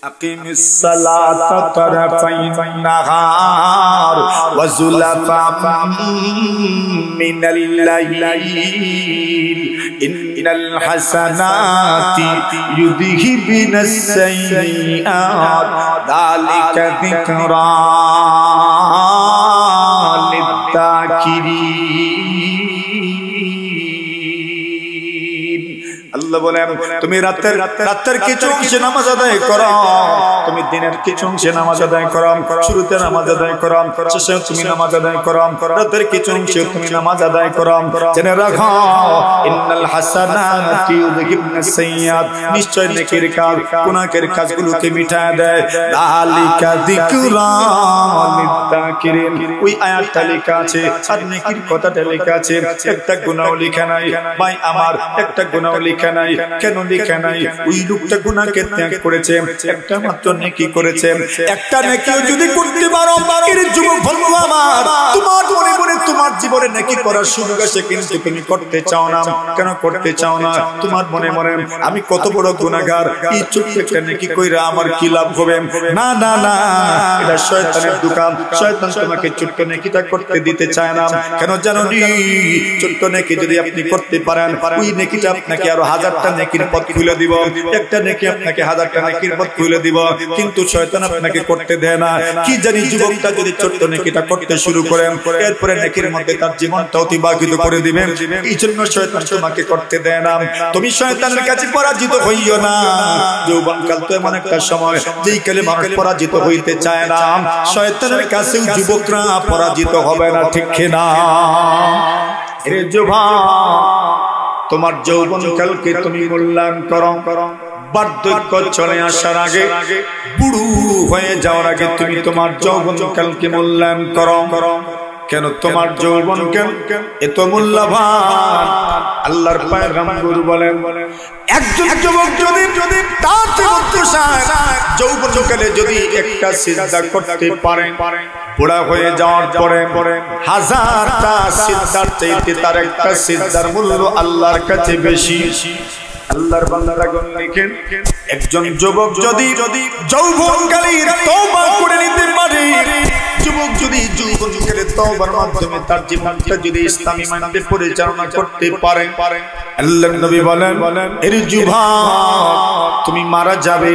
أقم الصلاة طرفي النهار وزلفا من الليل إن الحسنات يذهبن السيئات ذلك ذكرى للذاكرين আল্লাহ বলেন তুমি রাতের কিছু অংশে নামাজ আদায় করো, তুমি দিনের কিছু অংশে নামাজ আদায় করো, শুরুতে নামাজ আদায় করো, শেষে তুমি নামাজ আদায় করো, রাতের কিছু অংশে তুমি নামাজ আদায় করো। জেনে রাখো ইন্নাল হাসানাতি ইউযহিবনাস সাইয়্যাত, নিশ্চয় নেকির কাজ গুনাহের কাজগুলোকে মিটায় দেয়। যালিকা যিকরা লিযযাকিরিন, ওই আয়াতটা লেখা আছে আর নেকির কথাটা লেখা আছে, একটা গুনাহ লেখা নাই ভাই আমার, একটা গুনাহ লেখা নাই। কেন লেখা নাই? ওই লোকটা গুনাহকে ত্যাগ করেছে, একটা মাত্র নেকি করেছে। একটা নেকিও যদি করতে পারো এর যুবক বন্ধু আমার, তোমার মনে মনে তোমার জীবনে নেকি করার সুযোগ আছে, কিন্তু তুমি করতে চাও না। কেন করতে চাও না? তোমার মনে মনে আমি কত বড় গুনাহগার, এই ছোট্ট একটা নেকি কইরা আমার কি লাভ হবে? না না না, এটা শয়তানের দোকান। শয়তান তোমাকে ছোট্ট নেকিটা করতে দিতে চায় না। কেন জানো নি? ছোট্ট নেকি যদি আপনি করতে পারেন, ওই নেকিটা আপনাকে আরো 1000টা নেকির পথ খুলে দিব। একটা নেকি আপনাকে 1000টা নেকির পথ খুলে দিব, কিন্তু শয়তান আপনাকে করতে দেয় না। কি জানি যুবকটা যদি ছোট্ট নেকিটা করতে শুরু করে, এরপরে নেকির মধ্যে তার জীবনটা অতিবাহিত করে দিবেন। এই জন্য শয়তান তোমাকে করতে দেয় না। তুমি শয়তানের কাছে পরাজিত হইও না। যৌবনকাল তো এমন একটা সময় যেই কালে মানুষ পরাজিত হইতে চায় না, শয়তানের কাছেও যুবকরা পরাজিত হবে না, ঠিক কিনা? এ যুবক, তোমার যৌবনকালকে তুমি মূল্যায়ন করো। বার্ধক্য চলে আসার আগে, বুড়ো হয়ে যাওয়ার আগে তুমি তোমার যৌবনকালকে মূল্যায়ন করো। কেন তোমার যৌবনকাল এত মূল্যবান? আল্লাহর পয়গম্বর বলেন, একজন যুবক যদি তার যৌবনকালে যদি একটা সিজদা করতে পারে, বুড়া হয়ে যাওয়ার পরে 1000টা সিজদার চাইতে তার একটা সিজদার মূল্য আল্লাহর কাছে বেশি। আল্লাহর বান্দাগণ লিখেন, একজন যুবক যদি যৌবনকালে তওবা করে নিতে পারে, যুবক যদি যৌবনকালে তওবার মাধ্যমে তার জীবনটা যদি ইসলামী মানতে পরিচালনা করতে পারে, আল্লাহর নবী বলেন, এর যুবক তুমি মারা যাবে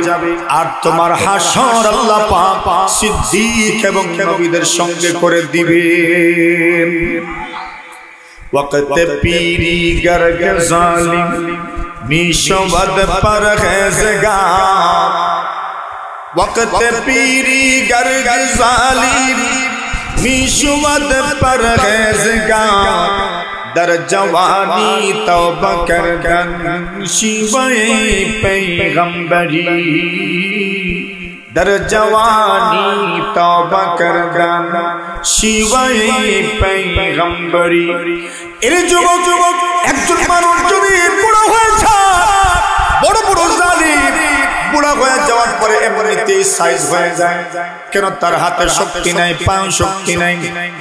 আর তোমার হাসর আল্লাহ পাক সিদ্দিক এবং নবীদের সঙ্গে করে দিবেন। ওয়াক্ত পীরি গর্গ জালিম মিশবদ পরহেজগার, ওয়াক্ত পীরি গর্গ জালিম মিশবদ পরহেজগার, در جوانی توبہ کردن شیوہ پیغمبری، در جوانی توبہ کردن شیوہ پیغمبری। এর যুবক একজন মানুষ যদি বুড়ো হয়ে যায়, বড় বড় জালিম বুড়া হয়ে যাওয়ার পরে এমনিতেই সাইজ হয়ে যায়। কেন? তার হাতে শক্তি নাই, পায়ে শক্তি নাই,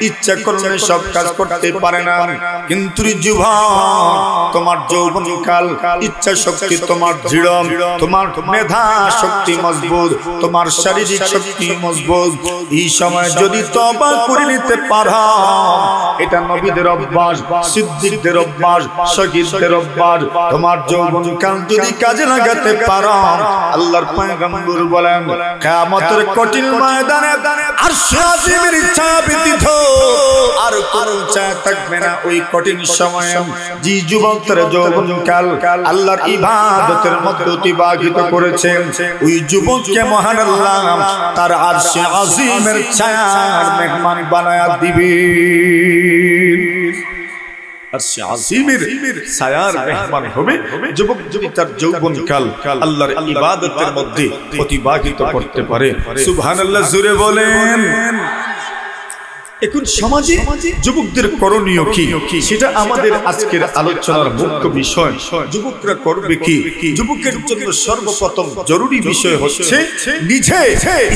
ইচ্ছা করলে সব কাজ করতে পারে না। কিন্তু যুবক, তোমার যৌবনকাল, ইচ্ছা শক্তি তোমার দৃঢ়, তোমার মেধা শক্তি মজবুত, তোমার শারীরিক শক্তি মজবুত। এই সময় যদি তওবা করে নিতে পারো, এটা নবীদের অভ্যাস, সিদ্দিকদের অভ্যাস, শহীদদের অভ্যাস। তোমার যৌবনকাল যদি কাজে লাগাতে পারো, আল্লাহর পয়গম্বর বলেন, কিয়ামতের কঠিন ময়দানে আরশে আজিমের ছায়া ব্যতীত আর কোনো ছায়া থাকবে না। ওই কঠিন সময়ে যে যুবক তার যৌবনকাল আল্লাহর ইবাদতের মধ্যে অতিবাহিত করেছেন, ওই যুবককে মহান আল্লাহ তার আরশে আজিমের ছায়ার মেহমান বানায়া দিবেন। আরশে আজিমের ছায়ার মেহমান হবে যুবক যদি তার যৌবনকাল আল্লাহর ইবাদতের মধ্যে অতিবাহিত করতে পারে। সুবহানাল্লাহ জোরে বলেন। এখন সমাজে যুবকদের করণীয় কি, সেটা আমাদের আজকের আলোচনার মুখ্য বিষয়। যুবকরা করবে কি? যুবকের জন্য সর্বপ্রথম জরুরি বিষয় হচ্ছে নিজে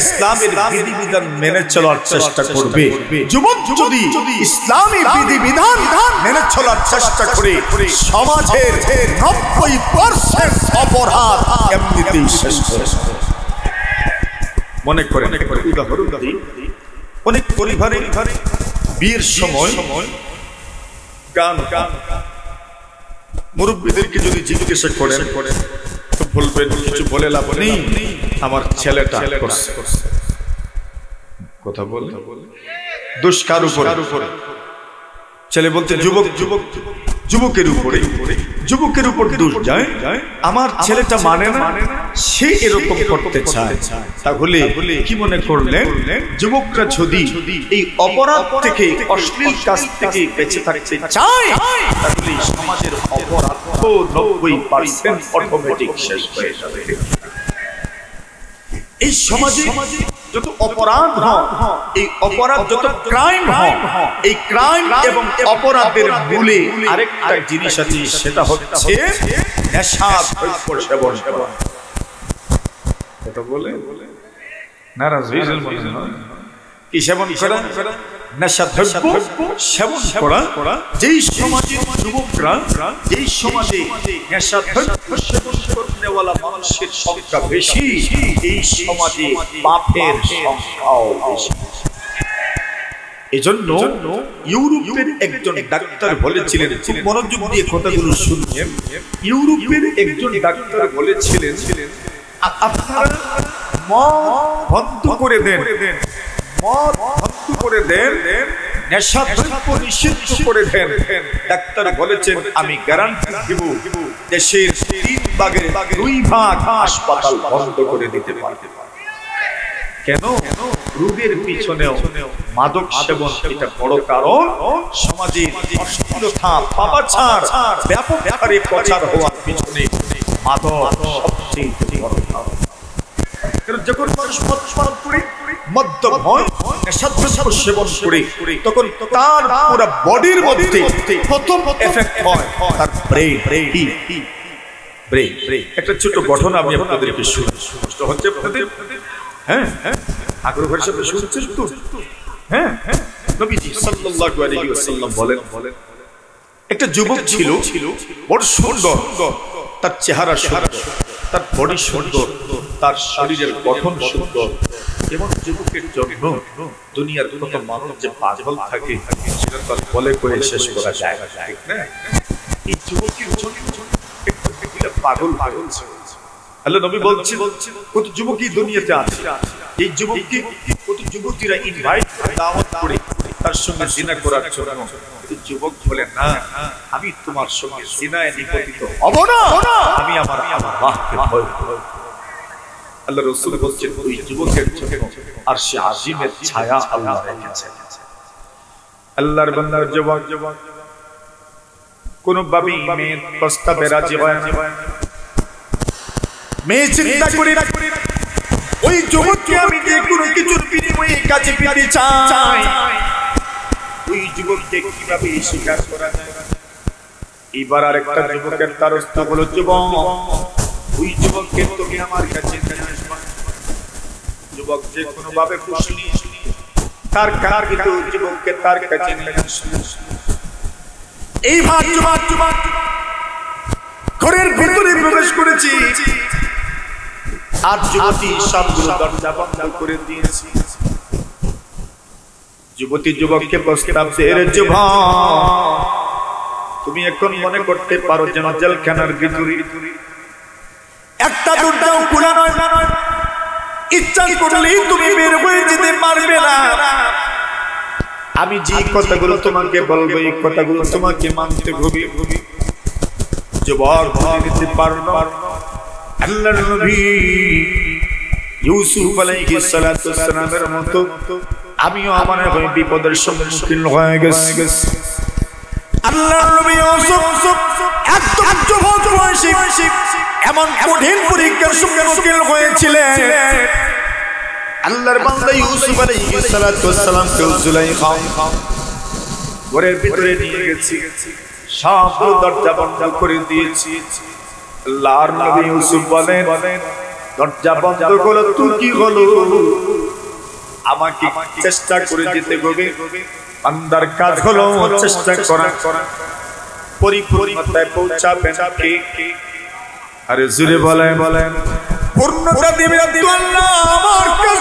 ইসলামের বিধিবিধান মেনে চলার চেষ্টা করবে। যুবক যদি ইসলামী বিধিবিধান মেনে চলার চেষ্টা করে, সমাজের 90% অপরাধ এমনিতেই শেষ হয়ে যাবে। মনে করেন একটা উদাহরণ দিই, অনেক পরিবারে বিয়ের সময় গান মুরব্বীদেরকে যদি জিজ্ঞাসা করেন তো বলবেন কিছু বলে লাভ নেই, আমার ছেলেটা করছে। কথা বলে দোষ কার উপরে? ছেলে বলতে যুবকের উপর দোষ যায়, আমার ছেলেটা মানে না, সে এরকম করতে চায়। তাহলে কি মনে করলেন, যুবকরা যদি এই অপরাধ থেকে, অশ্লীল কাজ থেকে বেঁচে থাকতে চায়, তাহলে সমাজের অপরাধ 90% অটোমেটিক শেষ হয়ে যাবে। এই সমাজে যত অপরাধ হয়, এই অপরাধ যত ক্রাইম হয়, এই ক্রাইম এবং অপরাধের মূলে আরেকটা জিনিস আছে, সেটা হচ্ছে নেশা দ্রব্য সেবন। এটা বলে নারাজ হয়েছেন মনে হয়। কি সেবন করা? নেশা দ্রব্য সেবন করা। যেই সমাজের যুবকরা, যেই সমাজে নেশা দ্রব্য সেবন করনেওয়ালা মানুষের সংখ্যা বেশি, এই সমাজে পাপের সংখ্যাও বেশি। এজন্য ইউরোপের একজন ডাক্তার বলেছিলেন, খুব মনোযোগ দিয়ে কথাগুলো শুনবেন। ইউরোপের একজন ডাক্তার বলেছিলেন, আপনারা মদ বন্ধ করে দেন, মদ বন্ধ করে দেন, নেশা দ্রব্য নিষিদ্ধ করে দেন। ডাক্তার বলেছেন, আমি গ্যারান্টি দিব, দেশের 3 ভাগের 2 ভাগ হাসপাতাল বন্ধ করে দিতে পারবে। কেন? রোগের পিছনেও মাদক সেবন এটা বড় কারণ। সমাজে অশ্লীলতা, পাপাচার ব্যাপক হারে প্রচার হওয়ার পিছনে মাদক সবচেয়ে বড় কারণ। কারণ যখন মানুষ মদ্যপ হয়, নেশাদ্রব্য সেবন করে, তখন তার পুরো বডির মধ্যে প্রথম এফেক্ট হয় তার ব্রেন। একটা ছোট ঘটনা আমি আপনাদেরকে শুনতে হচ্ছে আপনাদের। হ্যাঁ, আগ্রহের সাথে শুনছেন তো? হ্যাঁ, নবীজি সাল্লাল্লাহু আলাইহি ওয়াসাল্লাম বলেন, একটা যুবক ছিল, বড় সুন্দর, তার চেহারা সুন্দর, তার বডি সুন্দর, তার শরীরের গঠন সুন্দর। এমন যুবকের জন্য দুনিয়ার কত মানুষ যে পাগল থাকে, সেটা তার বলে কয়ে শেষ করা যায় না, ঠিক না? এই যুবকের জন্য পাগল আল্লাহ নবী বলছেন, কত যুবকই দুনিয়াতে আছে, এই যুবককে কত যুবতীরা ইনভাইট করে, দাওয়াত করে তার সঙ্গে জিনা করার জন্য। যুবক বলে, না, আমি তোমার সঙ্গে জিনায় নিপতিত হব না, আমি আমার আল্লাহকে ভয় করি। আল্লাহ রাসূল বলছেন, ওই যুবকের জন্য আরশে আজিমের ছায়া আল্লাহ রেখেছেন। আল্লাহর বান্দার যুবক কোন ভাবে মেয়ের প্রস্তাবে রাজি হয় না। মেয়ে চিন্তা করে ওই যুবককে আমি যে কোনো কিছুর বিনিময়ে কাছে পেতে চাই, ওই যুবককে কিভাবে স্বীকার করা যায়? এবার আরেকটা যুবকের দ্বারস্থ হলো, যুবক, ওই যুবককে তুমি আমার কাছে নিয়ে আসবা। যুবক যে কোনো ভাবে খুশি তার কার কিন্তু যুবককে তার কাছে নিয়ে আসলো। এই ভাগ যুবক ঘরের ভিতরে প্রবেশ করেছি, আর যুবতী সবগুলো দরজা বন্ধ করে দিয়েছি। যুবতী যুবককে প্রস্তাব দেয়, যুবক, তুমি এখন মনে করতে পারো যেন জেলখানার ভিতরে একটা দরজাও খোলা নয়, ইচ্ছা করলেই তুমি বের হয়ে যেতে পারবে না। আমি যে কথাগুলো তোমাকে বলবো, এই কথাগুলো তোমাকে মানতে হবে। যুবক মানতে পারল না। আল্লাহর নবী ইউসুফ আলাইহিস সালাতু ওয়াস সালামের মতো আমিও আমার বিপদের সম্মুখীন হয়ে গেছি। আল্লাহর নবী ইউসুফ একদম যুবক বয়সে এমন কঠিন পরীক্ষার সম্মুখীন হয়েছিলেন। আল্লাহর বান্দা ইউসুফ আলাইহিস সালাতু ওয়াস সালামকে জুলাইখা ঘরের ভিতরে নিয়ে গেছি, সব দরজা বন্ধ করে দিয়েছি। আল্লাহর নবী ইউসুফ বলেন, দরজা বন্ধ হলো তো কি হলো, আমাকে চেষ্টা করে যেতে হবে। বান্দার কাজ হলো চেষ্টা করা, পরিপূর্ণতায় পৌঁছাবেন কে? আরে জোরে বলেন, পূর্ণতা দিবেন তো আল্লাহ। আমার কাজ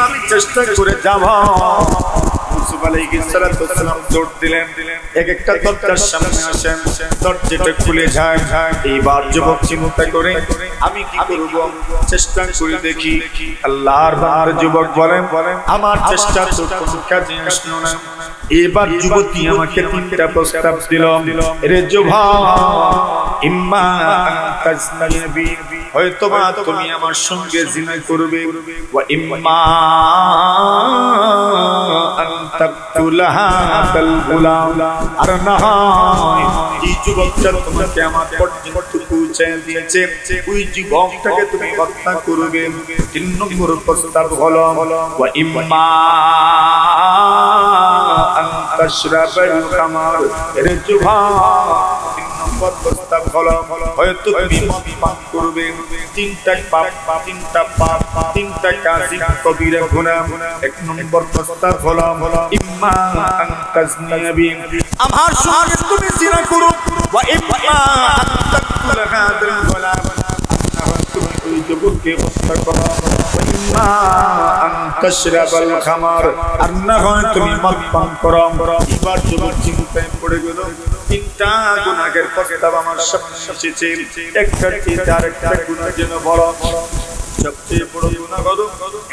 আমি চেষ্টা করে যাব। ইউসুফ আলাইহিস সালাম দৌড় দিলেন, এক একটা দরজার সামনে আসেন, দরজাটা খুলে যায়। এইবার যুবক চিন্তা করে আমি কি করব, চেষ্টা করে দেখি। আল্লাহর বান্দা যুবক বলেন আমার চেষ্টা তো কোনো কাজে আসলো না। এবার যুবতী আমাকে তিনটা প্রস্তাব দিল, রে যুবক, ইম্মা তাজনাবি, হয়তো বা তুমি আমার সঙ্গে জিনা করবে, ওয়া ইম্মা তাকতুলাহা তাল গুলাম, আর না হয় এই যুবকটা তোমাকে আমার পর্যন্ত পৌঁছায় দিয়েছে, ওই যুবকটাকে তুমি হত্যা করবে। 3 নম্বর প্রস্তাব হলো ওয়া ইম্মা আন তাশরাবাল খামার, এর যুবক 3 নম্বর প্রস্তাব হলো হয়তো তুমি মদ পান করবে। 3টা পাপ, 3টা কাজী কবিরা গুনাহ। 1 নম্বর প্রস্তাব হলো ইম্মা আন তাজনাবি, আমার সঙ্গে তুমি জিনা করো, ওয়া ইম্মা আন তাকতুলা হাদাল গোলাম, তুমি ওই যুবককে হত্যা করো, ওয়া ইম্মা আন তাশরাবাল খামার, আর না হয় তুমি মদ পান করো। এবার যুবক চিন্তায় পড়ে গেল, 3টা গুনাহের প্রস্তাব আমার সামনে এসেছে, একটা কি আরেকটা গুনাহ যেন বড়। সবচেয়ে বড় গুনাহ হলো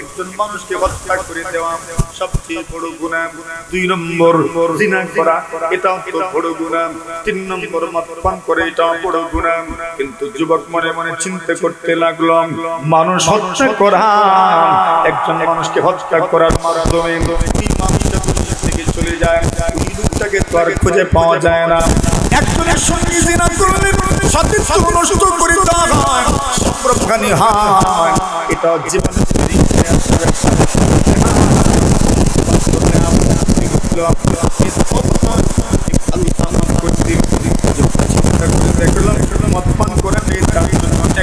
একজন মানুষকে হত্যা করে দেওয়া, সবচেয়ে বড় গুনাহ। 2 নম্বর জিনা করা, এটাও তো বড় গুনাহ। 3 নম্বর মদ পান করে, এটাও বড় গুনাহ। কিন্তু যুবক মনে মনে চিন্তা করতে লাগলো, মানুষ হত্যা করা, একজন মানুষকে হত্যা করার মাধ্যমে এই মানুষটা দুনিয়া থেকে চলে যায়, ওই লোকটাকে তো আর খুঁজে পাওয়া যায় না। একজনের সঙ্গে জিনা করলে সতীত্ব নষ্ট করে দেওয়া হয়, সম্পর্কহানি হয়, এটা জীবনে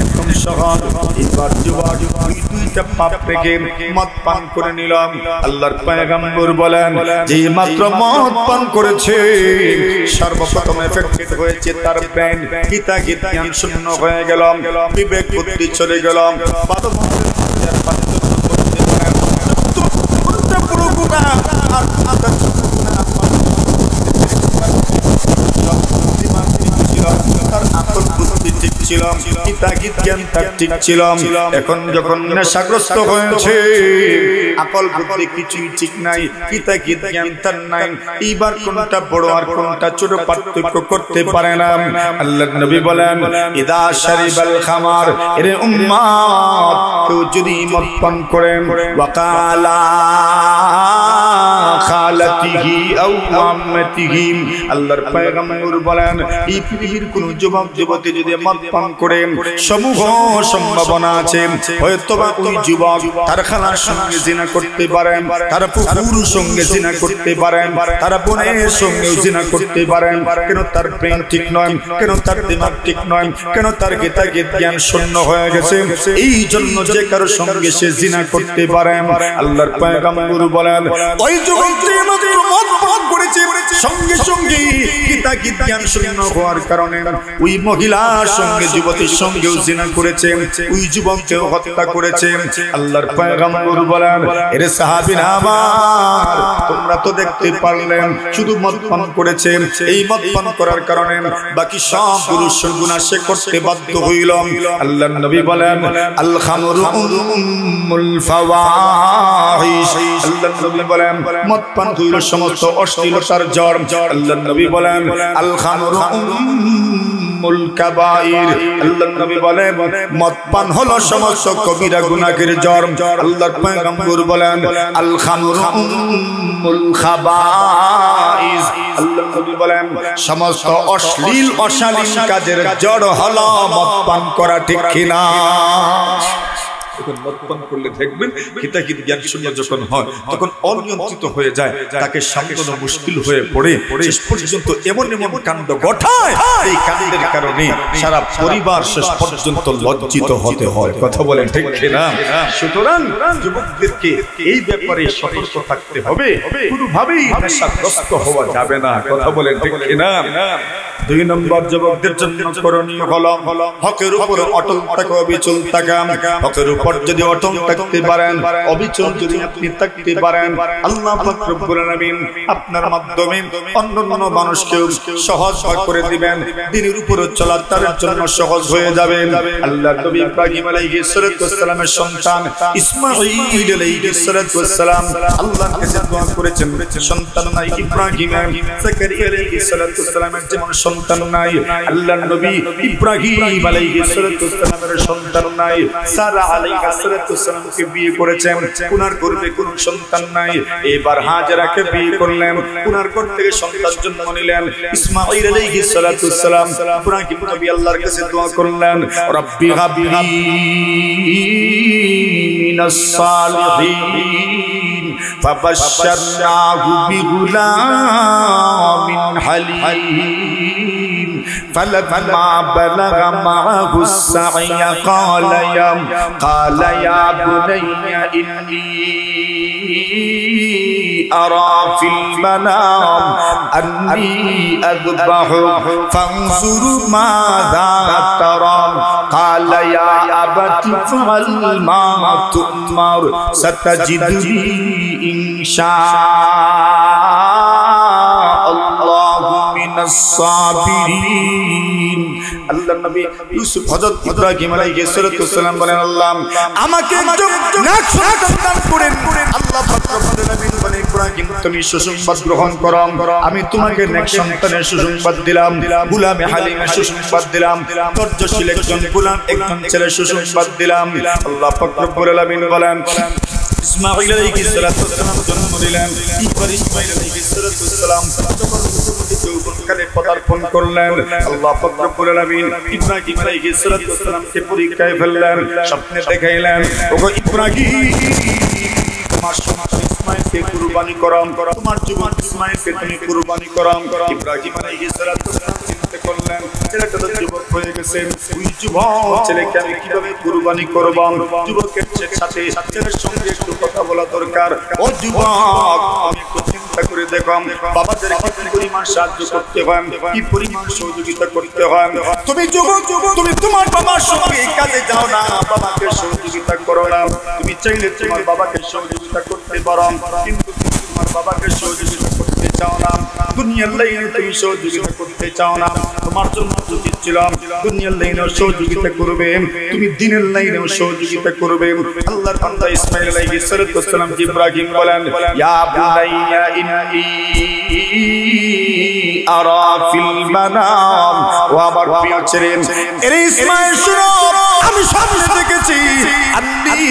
একদম সহজ। এবার যুবক 2টা পাপ থেকে মদ পান করে নিলাম। আল্লাহর পয়গম্বর বলেন যে মাত্র মদ পান করেছে, সর্বপ্রথম এফেক্টেড হয়েছে তার ব্রেন, হিতাহিত জ্ঞান শূন্য হয়ে গেল, বিবেক বুদ্ধি চলে গেল। এখন যখন নেশাগ্রস্ত হয়েছে, আকল বুদ্ধি কিছুই ঠিক নাই, হিতাহিত জ্ঞান তার নাই, এইবার কোনটা বড় আর কোনটা ছোট পার্থক্য করতে পারে না। আল্লাহর নবী বলেন ইদা শারিবাল খামার, এর উম্মত, কেউ যদি মদ পান করেন, ওয়াকালা খালাতিহি আও আম্মাতিহি, আল্লাহর পয়গম্বর বলেন এই পৃথিবীর কোন যুবক যুবতী যদি মদ পান করে, সমূহ সম্ভাবনা আছে হয়তোবা ওই যুবক তার খালার সঙ্গে জিনা করতে পারেন, তার ফুফুর সঙ্গে জিনা করতে পারেন, তার বোনের সঙ্গে জিনা করতে পারেন। কেন তার ব্রেন ঠিক নয়, কেন তার দিমাগ ঠিক নয়, কেন তার হিতাহিত জ্ঞান শূন্য হয়ে গেছে, এই জন্য যে কারো সঙ্গে সে জিনা করতে পারেন। আল্লাহর পয়গম্বর বলেন ওই যুবক যে মাত্র মদ পান করেছে, সঙ্গে সঙ্গে হিতাহিত জ্ঞান শূন্য হওয়ার কারণে ওই মহিলার সঙ্গে যুবতীর সঙ্গেও জিনা করেছে, ওই যুবককেও হত্যা করেছে। আল্লাহর পয়গম্বর বলেন এর সাহাবীরা আমার, তোমরা তো দেখতে পারলেন শুধু মদ পান করেছে, এই মদ পান করার কারণে বাকি সব গুনাহ সে করতে বাধ্য হইল। আল্লাহর নবী বলেন আল খামরু উম্মুল ফাওয়াহিশ, আল্লাহর নবী বলেন মদ পান হইল সমস্ত অশ্লীলতার জড়। আল্লাহর নবী বলেন আল খামরু উম্মুল কাবাইর, আল্লাহর নবী বলেন মদ পান হলো সমস্ত কবিরা গুনাহের জড়। আল্লাহর পয়গম্বর বলেন আল খামরু উম্মুল খাবাইস, আল্লাহর নবী বলেন সমস্ত অশ্লীল অশালীন কাজের জড় হলো মদ পান করা, ঠিক কিনা? যখন মদ পান করলে দেখবেন হিতাহিত জ্ঞান শূন্য যখন হয়, তখন অনিয়ন্ত্রিত হয়ে যায়, তাকে সামলানো মুশকিল হয়ে পড়ে, শেষ পর্যন্ত এমন এমন কাণ্ড ঘটায়, এই কাণ্ডের কারণে সারা পরিবার শেষ পর্যন্ত লজ্জিত হতে হয়। কথা বলেন ঠিক কিনা? সুতরাং যুবকদেরকে এই ব্যাপারে সতর্ক থাকতে হবে, কোনোভাবেই নেশাগ্রস্ত হওয়া যাবে না। কথা বলেন ঠিক কিনা? দুই নম্বর যুবকদের জন্য করণীয় হলো হকের উপর অটল থাকা, অবিচল থাকা। হকের উপর যদি অটল থাকতে পারেন, অবিচল যদি আপনি থাকতে পারেন, আল্লাহ পাক রব্বুল আলামিন আপনার মাধ্যমে অন্যান্য মানুষকে সহজ করে দিবেন। দ্বীনের উপর চলা তার জন্য সহজ হয়ে যাবে। আল্লাহর নবী ইব্রাহিম আলাইহিস সালামের সন্তান ইসমাঈল আলাইহিস সালাম আল্লাহর কাছে দোয়া করেছেন, সন্তান নাই ইব্রাহিমের। যাকারিয়া আলাইহিস সালামের যেমন সন্তান নাই, আল্লাহর নবী ইব্রাহিম আলাইহিস সালামের সন্তান নাই। সারা আলাইহিস সালামকে বিয়ে করেছেন, উনার গর্ভে কোনো সন্তান নাই। এবার হাজেরাকে বিয়ে করলেন, উনার ঘর থেকে সন্তান জন্ম নিলেন ইসমাঈল আলাইহিস সালাম। ইব্রাহিম নবী আল্লাহর কাছে দোয়া করলেন, রব্বি হাবলি মিনাস সালিহিন। ফাবাশশারনাহু বিগুলামিন হালিম। فلما بلغ معه السعي قال يا بني إني أرى في المنام أني أذبحك فانظر ماذا ترى قال يا أبت افعل ما تؤمر ستجدني إن شاء الله من الصابرين। আল্লাহর নবী ইউসুফ হযরত ইব্রাহিম আলাইহিস সালাম বলেন, আল্লাহ আমাকে একজন নেক সন্তান করেন। আল্লাহ পাক রব্বুল আলামিন বলেন, ইব্রাহিম তুমি সুসংবাদ গ্রহণ করো, আমি তোমাকে নেক সন্তানের সুসংবাদ দিলাম, গোলামে হালিমের সুসংবাদ দিলাম, ধৈর্যশীল একজন গোলাম একজন ছেলের সুসংবাদ দিলাম। আল্লাহ পাক রব্বুল আলামিন বলেন, ইসমাঈল আলাইহিস সালাম জন্ম দিলেন। ইসমাঈল আলাইহিস সালাম যৌবনকালে পদার্পণ করলেন। আল্লাহ পাক রব্বুল আলামিন ইব্রাহিম আলাইহিস সালামকে পরীক্ষায় ফেললেন, স্বপ্নে দেখাইলেন, ওগো ইব্রাহিম তোমার সন্তান ইসমাঈলকে কুরবানি করম, তোমার যুবক ইসমাঈলকে তুমি কুরবানি করম। ইব্রাহিম আলাইহিস সালাম চিন্তা করলেন, ছেলেটা তো যুবক হয়ে গেছে, ওই যুবক ছেলেকে আমি কিভাবে কুরবানি করব? যুবকের সাথে ছেলের সঙ্গে একটু কথা বলা দরকার। ও যুবক, আমি একটু চিন্তা করে দেখো বাবাদের কি পরিমাণ সাহায্য করতে হয়, কি পরিমাণ সহযোগিতা করতে হয়। তুমি যুবক, তুমি তোমার বাবার সঙ্গে কাজে যাও না, বাবাকে সহযোগিতা করো না। তুমি চাইলে তোমার বাবাকে সহযোগিতা করতে পারো, কিন্তু তোমার বাবাকে সহযোগিতা করতে চাও না, দুনিয়ার লাইনে তুমি সহযোগিতা করতে চাও না। তোমার জন্য উচিত ছিল দুনিয়ার লাইনেও সহযোগিতা করবে, তুমি দ্বীনের লাইনেও সহযোগিতা করবে। আল্লাহর বান্দা ইসমাঈল আলাইহিস সালাম ইব্রাহিম বলেন, ইয়া বুনাইয়া ইন্নী আরা ফিল মানাম। ও আমার প্রিয় ছেলে, এরে ইসমাঈল শুনো, আমি স্বপ্নে দেখেছি আন্নী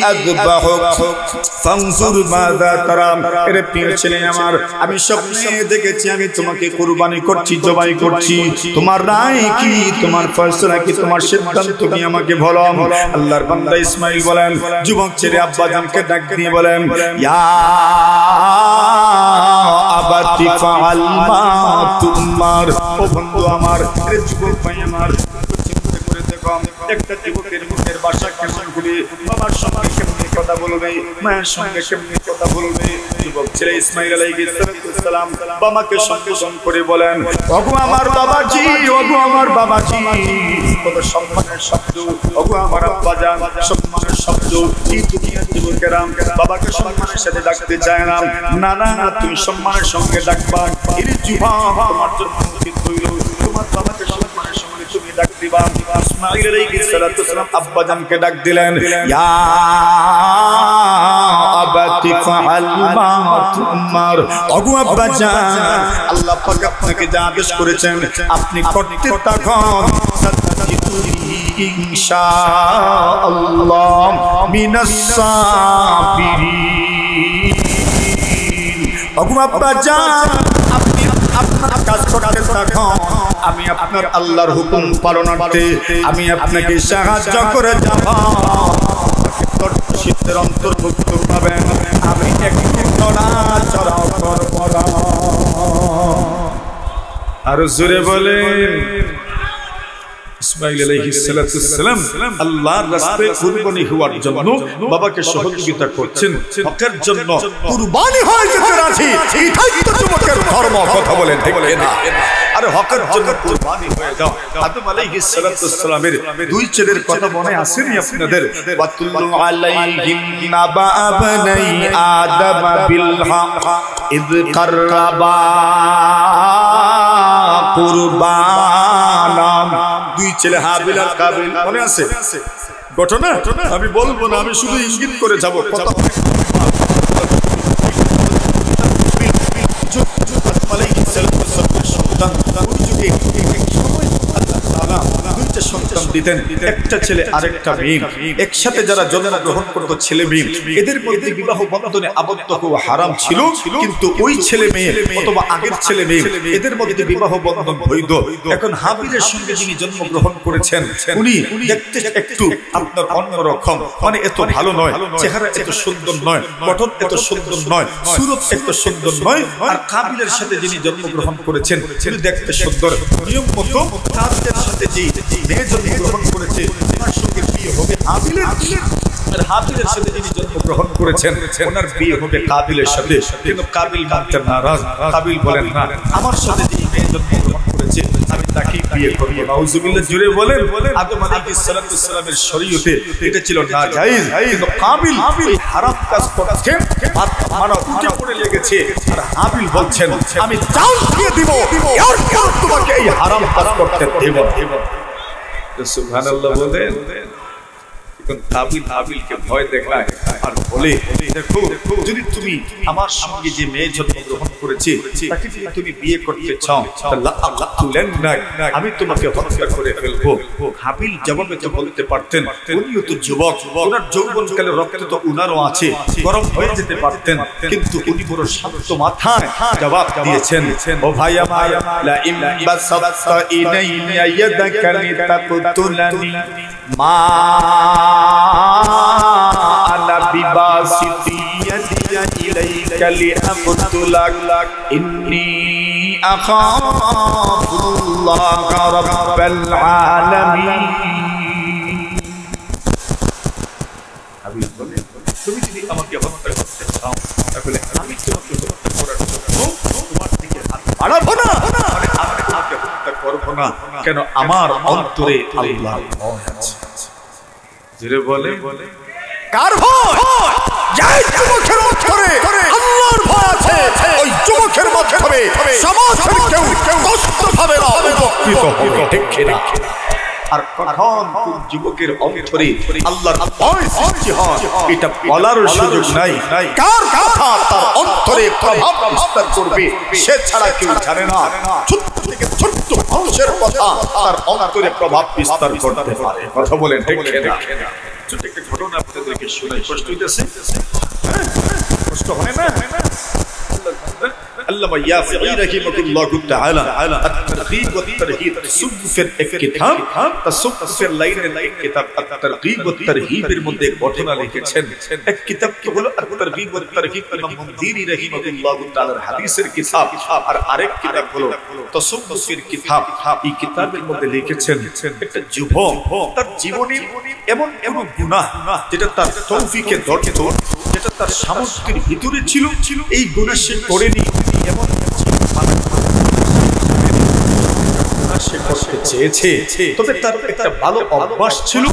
আযবাহুক ফানজুর মাযা তারা। এরে প্রিয় ছেলে আমার, আমি স্বপ্নে দেখেছি আমি তোমাকে কুরবানি করছি, জবাই করছি। তোমার রায় কি, তোমার ফয়সালা কি, তোমার সিদ্ধান্ত কি আমাকে বলো। আল্লাহর বান্দা ইসমাঈল বলেন, যুবক ছেলে আব্বা জানকে ডাক দিয়ে বলেন, ইয়া আবাতি ফাআল মা তুমার। ও বন্ধু আমার, এরে যুবক ভাই আমার, চিন্তা করে দেখো একটা যুবকের মুখের ভাষা কেমন করে, বাবার সঙ্গে কেমন কথা বলবে, মায়ের সঙ্গে কেমন কথা বলবে। যুবক ছেলে ইসমাঈল আলাইহিস সালাম বাবাকে সম্বোধন করে বলেন, ওগো আমার বাবাজি, ওগো আমার বাবাজি। কত সম্মানের শব্দ, ওগো আমার আব্বাজান, সম্মানের শব্দ। এই দুনিয়ার যুবকেরা বাবাকে সম্মানের সাথে ডাকতে চায় না। না না, তুমি সম্মানের সঙ্গে ডাকবা। এই যুবক, তোমার জন্য উচিত হইল তোমার বাবাকে সম্মানের সঙ্গে তুমি ডাক দিবা। ইসমাঈল আলাইহিস সালাম আব্বাজানকে ডাক দিলেন, ইয়া আবাতি ফাআল মা তুমার। ওগো আব্বাজান, আল্লাহ পাক আপনাকে যা আদেশ করেছেন আপনি করতে থাকুন, ইনশাআল্লাহ মিনাস সাবিরিন। ওগো আব্বাজান, আপনি আপনার কাজ করতে থাকুন, আমি আপনার আল্লাহর হুকুম পালনার্থে আমি আপনাকে সাহায্য করে যাব। শীতের অন্তর্ভুক্ত পাবেন, আমি একটু নড়াচড়া করব না। আর জোরে বলেন, ইসমাঈল আলাইহিস সালাম আল্লাহর রাস্তায় কুরবানি হওয়ার জন্য বাবাকে সহযোগিতা করছেন, হকের জন্য কুরবানি হয়ে যেতে রাজি। এটাই তো যুবকের ধর্ম, কথা বলেন ঠিক না? আরে হকের জন্য কুরবানি হয়ে যাও। আদম আলাইহিস সালাতু ওয়াসসালামের দুই ছেলের কথা মনে আসেনি আপনাদের? ওয়াতুল্লু আলাইহিম নাবা বানাই আদম বিল হক ইয কাররাবা কুরবানা। দুই ছেলে হাবিল আর কাবিল মনে আছে ঘটনা? আমি বলবো না, আমি শুধু ইঙ্গিত করে যাব। একটা ছেলে আরেকটা মেয়ে একসাথে যারা জন্মগ্রহণ করতো, ছেলে মেয়ে, এদের মধ্যে বিবাহ বন্ধনে আবদ্ধ হওয়া হারাম ছিল, কিন্তু ওই ছেলে মেয়ে অথবা আগের ছেলে মেয়ে এদের মধ্যে বিবাহ বন্ধন বৈধ। এখন হাবিলের সঙ্গে যিনি জন্মগ্রহণ করেছেন উনি দেখতে একটু আপনার অন্যরকম, মানে এত ভালো নয়, চেহারা এত সুন্দর নয়, গঠন এত সুন্দর নয়, সুরত এত সুন্দর নয়। আর কাবিলের সাথে যিনি জন্মগ্রহণ করেছেন তিনি দেখতে সুন্দর। নিয়ম মতো কাবিলের সাথে যে মেয়ে জন্মগ্রহণ করেছে তার সঙ্গে বিয়ে হবে হাবিলের, আর হাবিলের সাথে যিনি জন্মগ্রহণ করেছেন ওনার বিয়ে হবে কাবিলের সাথে। কিন্তু কাবিল মানতে নারাজ। কাবিল বলেন না, আমার সাথে যিনি মেয়ে জন্মগ্রহণ করেছে আমি তাকেই বিয়ে করব। নাউজুবিল্লাহ জুড়ে বলেন। আদম আলাইহিস সালাতু ওয়াসসালামের শরীয়তে এটা ছিল নাজায়েজ, কিন্তু কাবিল এই হারাম কাজ করছেন, মারা উঠে পড়ে লেগেছে। আর হাবিল বলছেন আমি জান দিয়ে দিব, আর কেউ তোমাকে এই হারাম কাজ করতে দেব না। সুবহানাল্লাহ বলেন। হাবিলকে ভয় দেখায় আর বলে, দেখো যদি তুমি আমার সঙ্গে যে মেয়ে জন্মগ্রহণ করেছে তাকে যদি তুমি বিয়ে করতে চাও আমি তোমাকে হত্যা করে ফেলবো। হাবিল জবাবে তো বলতে পারতেন, উনিও তো যুবক, ওনার যৌবনকালে রক্ত তো উনারও আছে, গরম হয়ে যেতে পারতেন, কিন্তু উনি বড় শান্ত মাথায় জবাব দিয়েছেন, ও ভাই আমার লা ইম বাসাতা ইলাইয়া ইয়াদাকা লিতাকতুলানি মা আনা বিবাসিতি ইয়াদিয়া ইলাইকা লিআকতুলাক ইন্নী আখাফুল্লাহ রাব্বাল আলামিন। হাবিল বলে, তুমি যদি আমাকে হত্যা করতে চাও তাহলে আমি তোমাকে হত্যা করার জন্য তোমার দিকে হাত বাড়াবো না, আমি তোমাকে হত্যা করব না। কেন? আমার অন্তরে আল্লাহর ভয় আছে। জোরে বলে, কার ভয়? যাই যুবকের অন্তরে আল্লাহর ভয় আছে, ওই যুবকের মাধ্যমে সমাজের কেউ কষ্ট পাবে না, উপকৃত হবে। ঠিক কিনা? আর কখন কোন যুবকের অন্তরে আল্লাহর ভয় সৃষ্টি হয় এটা বলার সুযোগ নাই। কার কথা তার অন্তরে প্রভাব বিস্তার করবে সে ছাড়া কেউ জানে না। ছোট্ট থেকে ছোট্ট মানুষের কথা তার অন্তরে প্রভাব বিস্তার করতে পারে। কথা বলেন ঠিক কিনা? ছোট্ট একটা ঘটনা আপনাদেরকে শোনাই। কষ্ট হইতেছে? কষ্ট হয় না? আল্লামা ইয়াফঈ রাহিমাহুল্লাহু তাআলা at-targhib wat-tarhib তাসাউফের এক কিতাব, তাসাউফের লাইনের এক কিতাব at-targhib wat-tarhib এর মধ্যে ঘটনা লিখেছেন। এক কিতাব কি হলো at-targhib wat-tarhib, ইমাম মুনযিরি রাহিমাহুল্লাহু তাআলার হাদিসের কিতাব, আর আরেক কিতাব হলো তাসাউফের কিতাব। এই কিতাবের মধ্যে লিখেছেন একটা যুবক তার জীবনের এমন এমন গুনাহ যেটা তার তৌফিকে ধরত, যেটা তার সামর্থ্যের ভিতরে ছিল, এই গুনাহ সে করেনি, এমন সে করতে চেয়েছে। তবে তার একটা ভালো অভ্যাস ছিল,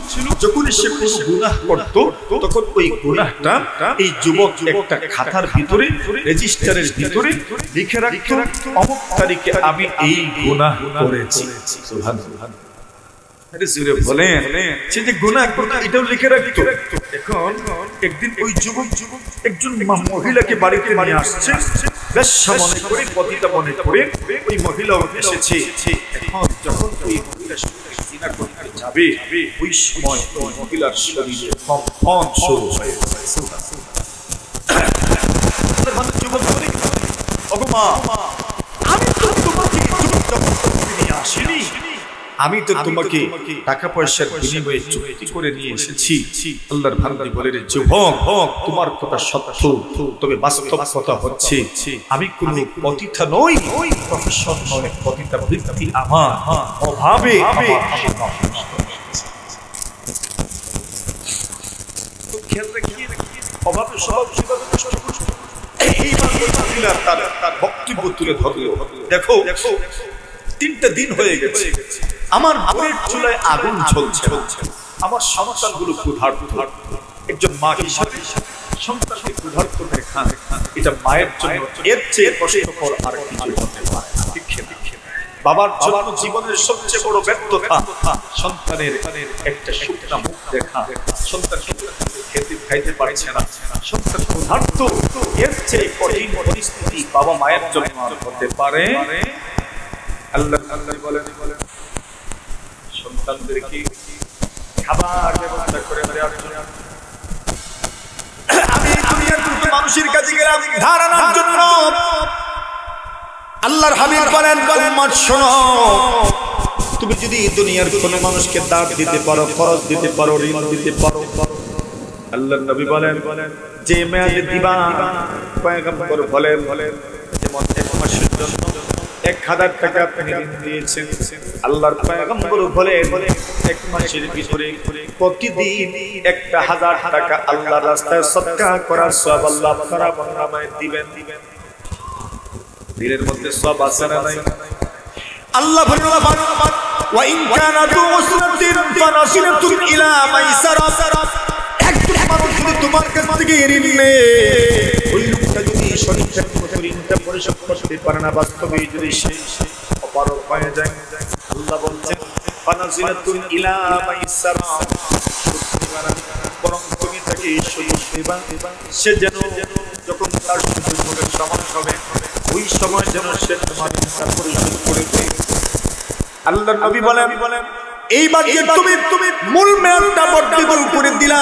যখন সে কোনো গুনাহ করত তখন ওই গুনাহটা এই যুবক একটা খাতার ভিতরে, রেজিস্টারের ভিতরে লিখে রাখত, অমুক তারিখে আমি এই গুনাহ করেছি। সুবহানাল্লাহ। বলেন সে যে গুনাহ করতো এটাও লিখে রাখতো। এখন একদিন ওই যুবক একজন মহিলাকে বাড়িতে নিয়ে আসছে, বেশ্যা মনে করে, পতিতা মনে করে ওই মহিলাও এসেছে। এখন যখন ওই মহিলা জিনা করতে যাবে ওই সময় ওই মহিলার শরীরে কম্পন শুরু হয়ে যায়। যুবক বলে, ওগো মা, আমি তো তোমাকে নিয়ে আসিনি, আমি তো তোমাকে টাকা পয়সার বিনিময়ে চুক্তি করে নিয়ে এসেছি। আল্লাহর বান্দা বলে, রে যুবক, তোমার কথা সত্য, তবে বাস্তব কথা হচ্ছে আমি কোনো পতিতা নই, প্রফেশন নয়, পতিতা বৃত্তি আমার অভাবে অভাবে স্বভাব সেভাবে নষ্ট করছে। এই মহিলা তার বক্তব্য তুলে ধরল, দেখো 3টা দিন হয়ে গেছে, আমার ঘরের চুলায় আগুন জ্বলছে, আমার সন্তানগুলো ক্ষুধার্ত। একজন মা হিসাবে সন্তানকে ক্ষুধার্ত দেখা এটা মায়ের জন্য এর চেয়ে কষ্টকর আর কিছু হতে পারে না। বাবার জন্য জীবনের সবচেয়ে বড় ব্যর্থতা সন্তানের একটা শুকনা মুখ দেখা, সন্তান খেতে খাইতে পারছে না, সন্তান ক্ষুধার্ত। এর চেয়ে কঠিন পরিস্থিতি বাবা মায়ের জন্য হতে পারে। আল্লাহ বলেন সন্তানদেরকে খাবার ব্যবস্থা করে দেওয়ার জন্য আমি দুনিয়ার কোনো মানুষের কাছে গেলাম ধারণার জন্য। আল্লাহর হাবিব বলেন উম্মত শোনো, তুমি যদি দুনিয়ার কোনো মানুষকে দান দিতে পারো, খরচ দিতে পারো, ঋণ দিতে পারো, আল্লাহর নবী বলেন যে মেয়াদে দিবা, পয়গম্বর বলেন যেমন 1 মাসের জন্য 1000 টাকা আপনি ঋণ দিয়েছেন, আল্লাহর পয়গম্বর বলেন 1 মাসের ভিতরে প্রতিদিন 1000 টাকা আল্লাহর রাস্তায় সদকা করার সওয়াব আল্লাহ আপনার আমলনামায় দিবেন। দিলের মধ্যে সব আছে না নাই? আল্লাহ বলেন ওয়া ইন কানা যু উসরাতিন ফানাসিরাতুন ইলা মাইসারা। একজন মানুষ যদি তোমার কাছ থেকে ঋণ নেয়, ওই লোকটা যদি সঠিক মতো ঋণটা পরিশোধ করতে পারে না, বাস্তবে যদি সে অপারগ হয়ে যায়, আল্লাহ বলছেন ফানাসিরাতুন ইলা মাইসারা, বরং তুমি তাকে সুযোগ দিবা, সে যেন যখন তার সুযোগ হবে, সময় হবে, ওই সময় যেন সে তোমার ঋণটা পরিশোধ করে দেয়। আল্লাহর নবী বলেন এইবার যে তুমি মূল মেয়াদটা বর্ধিত করে দিলা,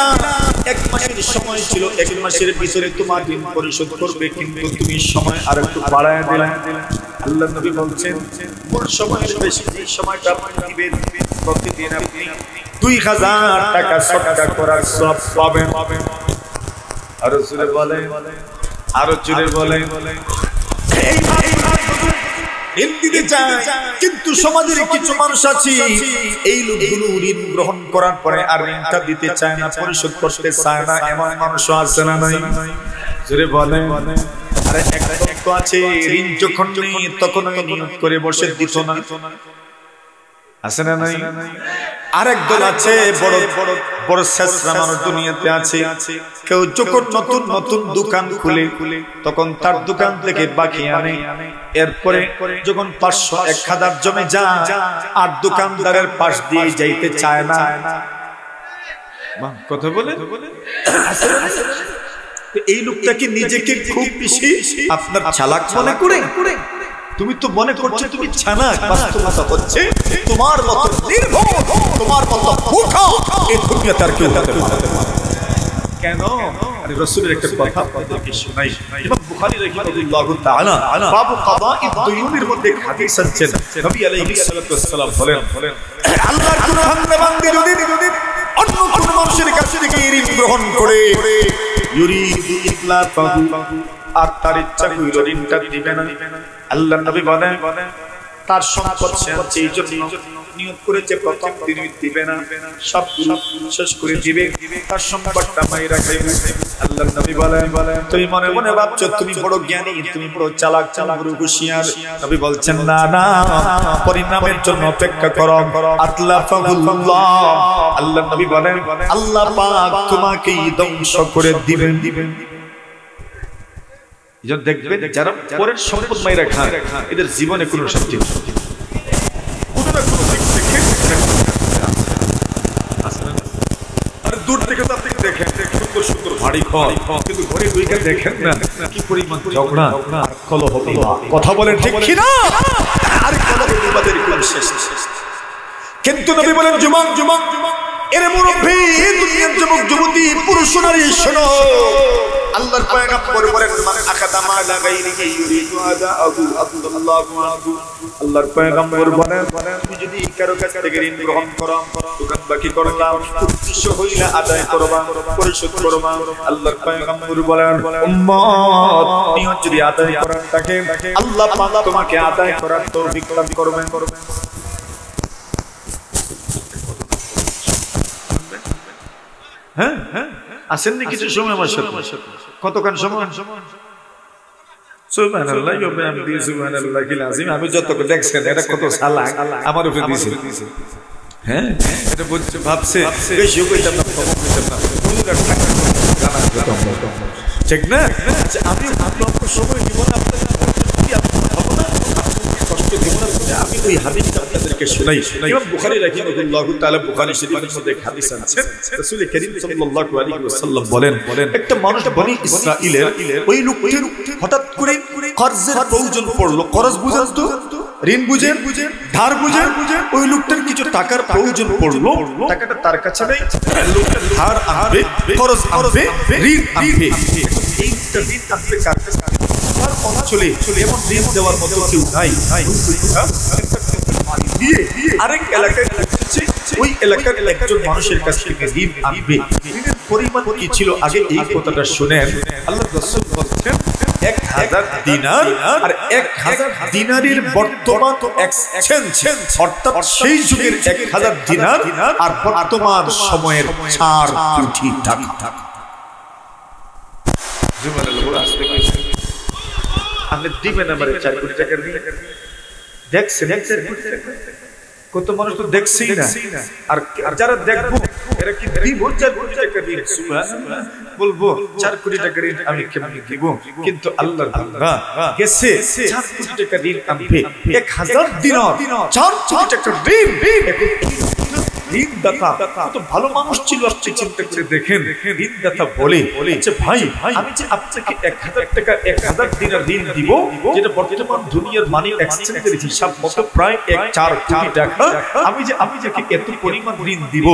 1 মাসের সময় ছিল, 1 মাসের ভিতরে তোমার ঋণ পরিশোধ করবে, কিন্তু তুমি সময় আর একটু বাড়ায় দিলা। আল্লাহর নবী বলছেন মূল সময়ের বেশি যে সময়টা আপনি দিবেন, প্রতিদিন আপনি 2000 টাকা সদকা করার সওয়াব পাবেন। আর জোরে বলেন, আরো জোরে বলেন। কিন্তু সমাজের কিছু মানুষ আছে, এই লোকগুলো ঋণ গ্রহণ করার পরে আর ঋণটা দিতে চায় না, পরিশোধ করতে চায় না, এমন মানুষও আছে না নাই? জোরে বলেন। আরে এক তো আছে ঋণ যখন নেই তখন নিয়ত করে বসে দিত না, আছে না নাই? আরেক দল আছে বড় বড় শেষরা মানুষ দুনিয়াতে আছে, কেউ যখন নতুন নতুন দোকান খুলে তখন তার দোকান থেকে বাকি আনে, এরপরে যখন 500-1000 জমে যায় আর দোকানদারের পাশ দিয়ে যাইতে চায় না। কথা বলে এই লোকটা কি নিজেকে খুব বেশি আপনার চালাক মনে করে? তুমি তো মনে করছো তুমি চালাক, বাস্তবতা হচ্ছে তোমার মতো নির্ভর, তোমার মতো মূর্খ এই দুনিয়াতে আর কেউ হতে পারে না। কেন? আরে রাসূলের একটা কথা আপনাদেরকে শোনাই। ইমাম বুখারী রাহিমাহুল্লাহু তাআলা বাবু কাদাঈদ দুয়ুনের মধ্যে হাদিস আনছেন, নবী আলাইহিস সালাতু ওয়াস সালাম বলেন আল্লাহর কোন বান্দা যদি অন্য কোন মানুষের কাছ থেকে ঋণ গ্রহণ করে ইউরিদু ইতলাফাহু, আর তার ইচ্ছা হইল ঋণটা দিবে না, আল্লাহর নবী বলেন তার সম্পদ সেই জন্য নিয়ত করেছে প্রথম দিন দিবে না, সব শেষ করে দিবে, তার সম্পদটা মাইরা খাইবে। আল্লাহর নবী বলেন তুমি মনে মনে ভাবছো তুমি বড় জ্ঞানী, তুমি বড় চালাক, বড় হুঁশিয়ার। নবী বলছেন না না, পরিণামের জন্য অপেক্ষা করো। আতলাফাহুল্লাহ, আল্লাহর নবী বলেন আল্লাহ পাক তোমাকে ধ্বংস করে দিবেন। দেখবেন যারা পরের সম্পদ মাইরা খায় এদের জীবনে কোনো শান্তি নেই, কোনো না কোনো দিক থেকে। আর দূর থেকে তো আপনি দেখেন সুন্দর সুন্দর বাড়ি ঘর, কিন্তু ঘরে ঢুকে দেখেন না কি পরিমাণ ঝগড়া আর কলহ। কথা বলেন ঠিক কি না? আর কলহ বিবাদের কোনো শেষ নেই। কিন্তু নবী বলেন যুবক এর মুরব্বি দুনিয়ার যুবক যুবতী পুরুষ নারী শোনো, আল্লাহর পয়গম্বর বলেন মান আখাদা মালা গায়রিহি ইউরিদু আদাহু আল্লাহু আকবার। আল্লাহর পয়গম্বর বলেন তুমি যদি কারো কাছ থেকে ঋণ গ্রহণ করো, দোকান বাকি করলাম, উদ্দেশ্য হইলে আদায় করবা, পরিশোধ করবা। আল্লাহর পয়গম্বর বলেন উম্মত নিয়ত যদি আদায় করার থাকে আল্লাহ পাক তোমাকে আদায় করার তৌফিক দান করবেন। হ্যাঁ আসেননি কিছু সময় আমার সাথে? কতক্ষণ সময়? সুবহানাল্লাহ ওয়া বিহামদিহি সুবহানাল্লাহিল আযীম। আমি যত দেখছেন এটা কত সালাক আমার উপরে দিয়েছে। হ্যাঁ এটা বলছে ভাবছে বেশি কইতাম না, কম কইতাম না, হুজুরের টাকা জানা যেতাম না, ঠিক না? আমি আপনাকে সময় দিব না, আপনাদের কি আমি ভাবো না কষ্ট দিব না, আমি ওই হাদিসটা আপনাদেরকে শোনাই। ইমাম বুখারী রাহিমাহুল্লাহু তাআলা বুখারী শরীফের মধ্যে হাদিস আনছেন, রাসূল করিম সাল্লাল্লাহু আলাইহি ওয়াসাল্লাম বলেন একটা মানুষ বনি ইসরাঈলের ওই লোকটির হঠাৎ করে কর্জের প্রয়োজন পড়লো। কর্জ বুঝেন তো, ঋণ বুঝেন, ধার বুঝেন, ওই লোকটার কিছু টাকার প্রয়োজন পড়লো, টাকাটা তার কাছে নেই, লোকটা ধার আনবে, কর্জ আনবে, ঋণ আনবে। এইটা ঋণ আনবে কার কাছে? তার অঞ্চলে এমন ঋণ দেওয়ার মতো কেউ নাই। আরেক এলাকায় ওই এলাকার একজন মানুষের কাছ থেকে ঋণ আনবে। ঋণের পরিমাণ কি ছিল আগে এই কথাটা শুনেন। আল্লাহর রাসূল বলেন 1000 দিনার, আর 1000 দিনারের বর্তমান এক্সচেঞ্জ অর্থাৎ সেই যুগের 1000 দিনার আর বর্তমান সময়ের 4 কোটি টাকা। আপনি দিবেন আমারে 4 কোটি টাকা দিয়ে? দেখছেন কত মানুষ তো দেখছেই না, আর যারা দেখবো এরা কি দিব 4 কোটি টাকা দিয়ে? সুবহানাল্লাহ বলবো 4 কোটি টাকা ঋণ আমি কেমনে দিব? কিন্তু আল্লাহর বান্দা গেছে 4 কোটি টাকা ঋণ আনবে, 1000 দিনার 4 কোটি টাকা ঋণ। ঋণদাতা কত ভালো মানুষ ছিল আপনি চিন্তা করে দেখেন। ঋণদাতা বলে আচ্ছা ভাই আমি যে আপনাকে 1000 টাকা 1000 দিনার ঋণ দিব, যেটা বর্তমান দুনিয়ার মানি এক্সচেঞ্জের হিসাব মতো প্রায় 4 কোটি টাকা, আমি যে এত পরিমাণ ঋণ দিব,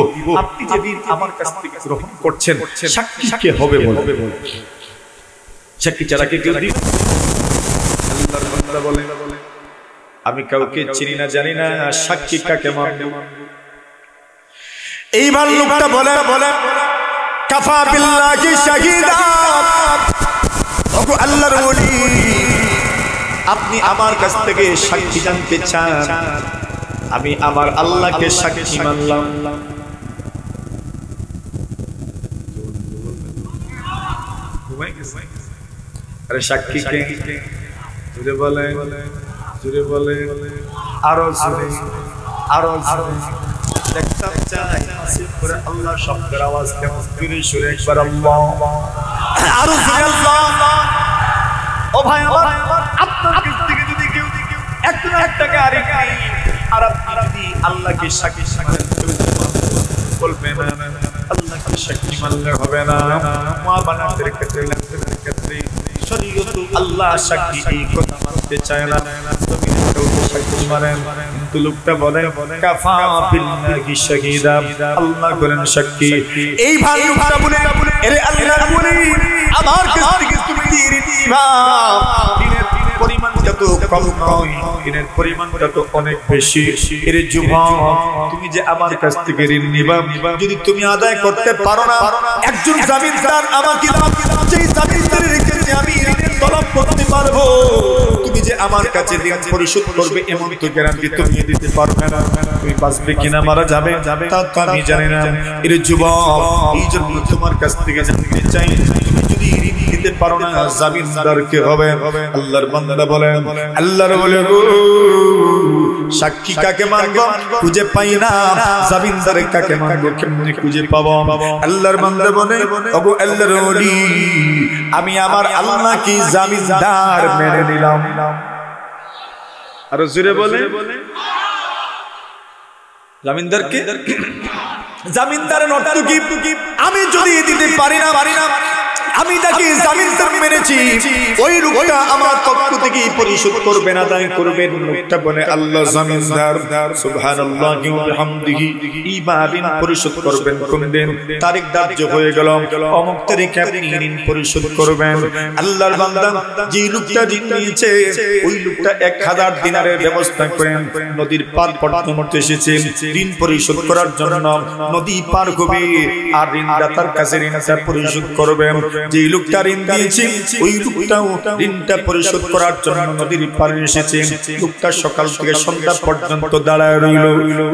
আপনি যে ঋণ আমার কাছ থেকে গ্রহণ করছেন সাক্ষী কে হবে বলে? সাক্ষী ছাড়া কে কেউ দিবে? আল্লাহর বান্দা বলে আমি কাউকে চিনি না জানি না, সাক্ষী কাকে মানব? এইবার লোকটা বলে কাফা বিল্লাহি শাহিদা, ওগো আল্লাহর ওলি আপনি আমার কাছ থেকে সাক্ষী জানতে চান, আমি আমার আল্লাহকে সাক্ষী মানলাম। আরে সাক্ষী কে? জুড়ে বলে আরো দেখতাম চাই করে আল্লাহ শব্দের আওয়াজ কেমন জুড়ে সুরে একবার আল্লাহ, আরো জুড়ে আল্লাহ। ও ভাই আমার, আপনার কাছ থেকে যদি কেউ 1 টাকা আর আপনি আল্লাহকে সাক্ষী বলবেন, আল্লাহকে সাক্ষী মানলে হবে না। মা বানাতের ক্ষেত্রে শরীয়ত আল্লাহ সাক্ষী এই কথা মানতে চায় না, তুমি সাক্ষী মানেন। কিন্তু লোকটা বলে কাফা বিল্লাহি শাহিদা, আল্লাহ করেন সাক্ষী। এই ভাই লোকটা বলে আরে আল্লাহর বলি আমার কাছ থেকে তুমি ঋণ নিবা, ঋণের পরিমাণটা তো কম নয়, ঋণের পরিমাণটা তো অনেক বেশি। এর যুবক তুমি যে আমার কাছ থেকে ঋণ নিবা, যদি তুমি আদায় করতে পারো না, একজন জামিনদার আমাকে দাও, যেই জামিনদারের কাছে আমি ঋণের তলব করতে পারবো, তুমি যে আমার কাছে ঋণ পরিশোধ করবে এমন তো গ্যারান্টি তুমি দিতে পারবে না। তুমি বাঁচবে কিনা মারা যাবে তা তো আমি জানি না। এর যুবক এই জন্য তোমার কাছ থেকে জানতে চাই, তুমি যদি ঋণ দিতে পারো না জামিনদার কে হবে? আল্লাহর বান্দা বলে আল্লাহর বলে সাক্ষী কাকে মানবো খুঁজে পাই না, জামিনদার কাকে মানবো কেমনে খুঁজে পাবো? আল্লাহর বান্দা বলে ওগো আল্লাহর ওলি আমি আমার আল্লাহ কি জামিনদার মেনে নিলাম। আর জোরে বলে জামিনদারকে, জামিনদারের অর্থ কি? আমি যদি দিতে পারি না, আমি তাকে জামিনদার মেনেছি, ওই লোকটা আমার পক্ষ থেকে পরিশোধ করবে না, দায় করবেন। লোকটা বলে আল্লাহ জামিনদার, সুবহানাল্লাহি ওয়া বিহামদিহি, এইবার ঋণ পরিশোধ করবেন কোন দিন? তারিখ ধার্য হয়ে গেল, অমুক তারিখে আপনি ঋণ পরিশোধ করবেন। আল্লাহর বান্দা যে লোকটা ঋণ নিয়েছে ওই লোকটা 1000 দিনারের ব্যবস্থা করেন, নদীর পার পর্যন্ত এসেছে ঋণ পরিশোধ করার জন্য। নদী পার হবে আর ঋণদাতার কাছে ঋণটা পরিশোধ করবেন। যে লোকটা ঋণ দিয়েছে ওই লোকটাও ঋণটা পরিশোধ করার জন্য নদীর পাড়ে এসেছে। লোকটা সকাল থেকে সন্ধ্যা পর্যন্ত দাঁড়ায় রইল।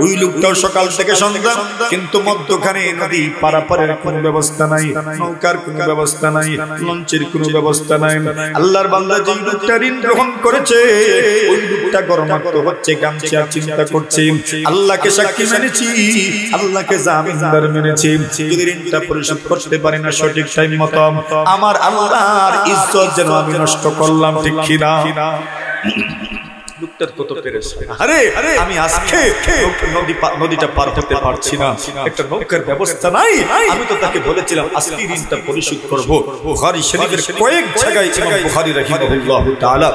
ওই লোকটাও সকাল থেকে সন্ধ্যা, কিন্তু মধ্যখানে নদী পারাপারের কোনো ব্যবস্থা নাই, নৌকার কোনো ব্যবস্থা নাই, লঞ্চের কোনো ব্যবস্থা নাই। আল্লাহর বান্দা যে লোকটা ঋণ গ্রহণ করেছে ওই লোকটা গরমাক্ত হচ্ছে, গামছা চিন্তা করছে, আল্লাহকে সাক্ষী মেনেছি, আল্লাহকে জামিনদার মেনেছি, যদি ঋণটা পরিশোধ করতে পারি না সঠিক টাইম মতো, আমার আল্লাহর ইজ্জত যেন আমি নষ্ট করলাম, ঠিক কিনা? লোকটার কত পেরেশানি, আরে আমি আজকে নদীটা পার হতে পারছি না, একটা নৌকার ব্যবস্থা নাই। আমি তো তাকে বলেছিলাম আজকে ঋণটা পরিশোধ করব। বুখারী শরীফের কয়েক জায়গায় ইমাম বুখারী রাহিমাহুল্লাহ তাআলা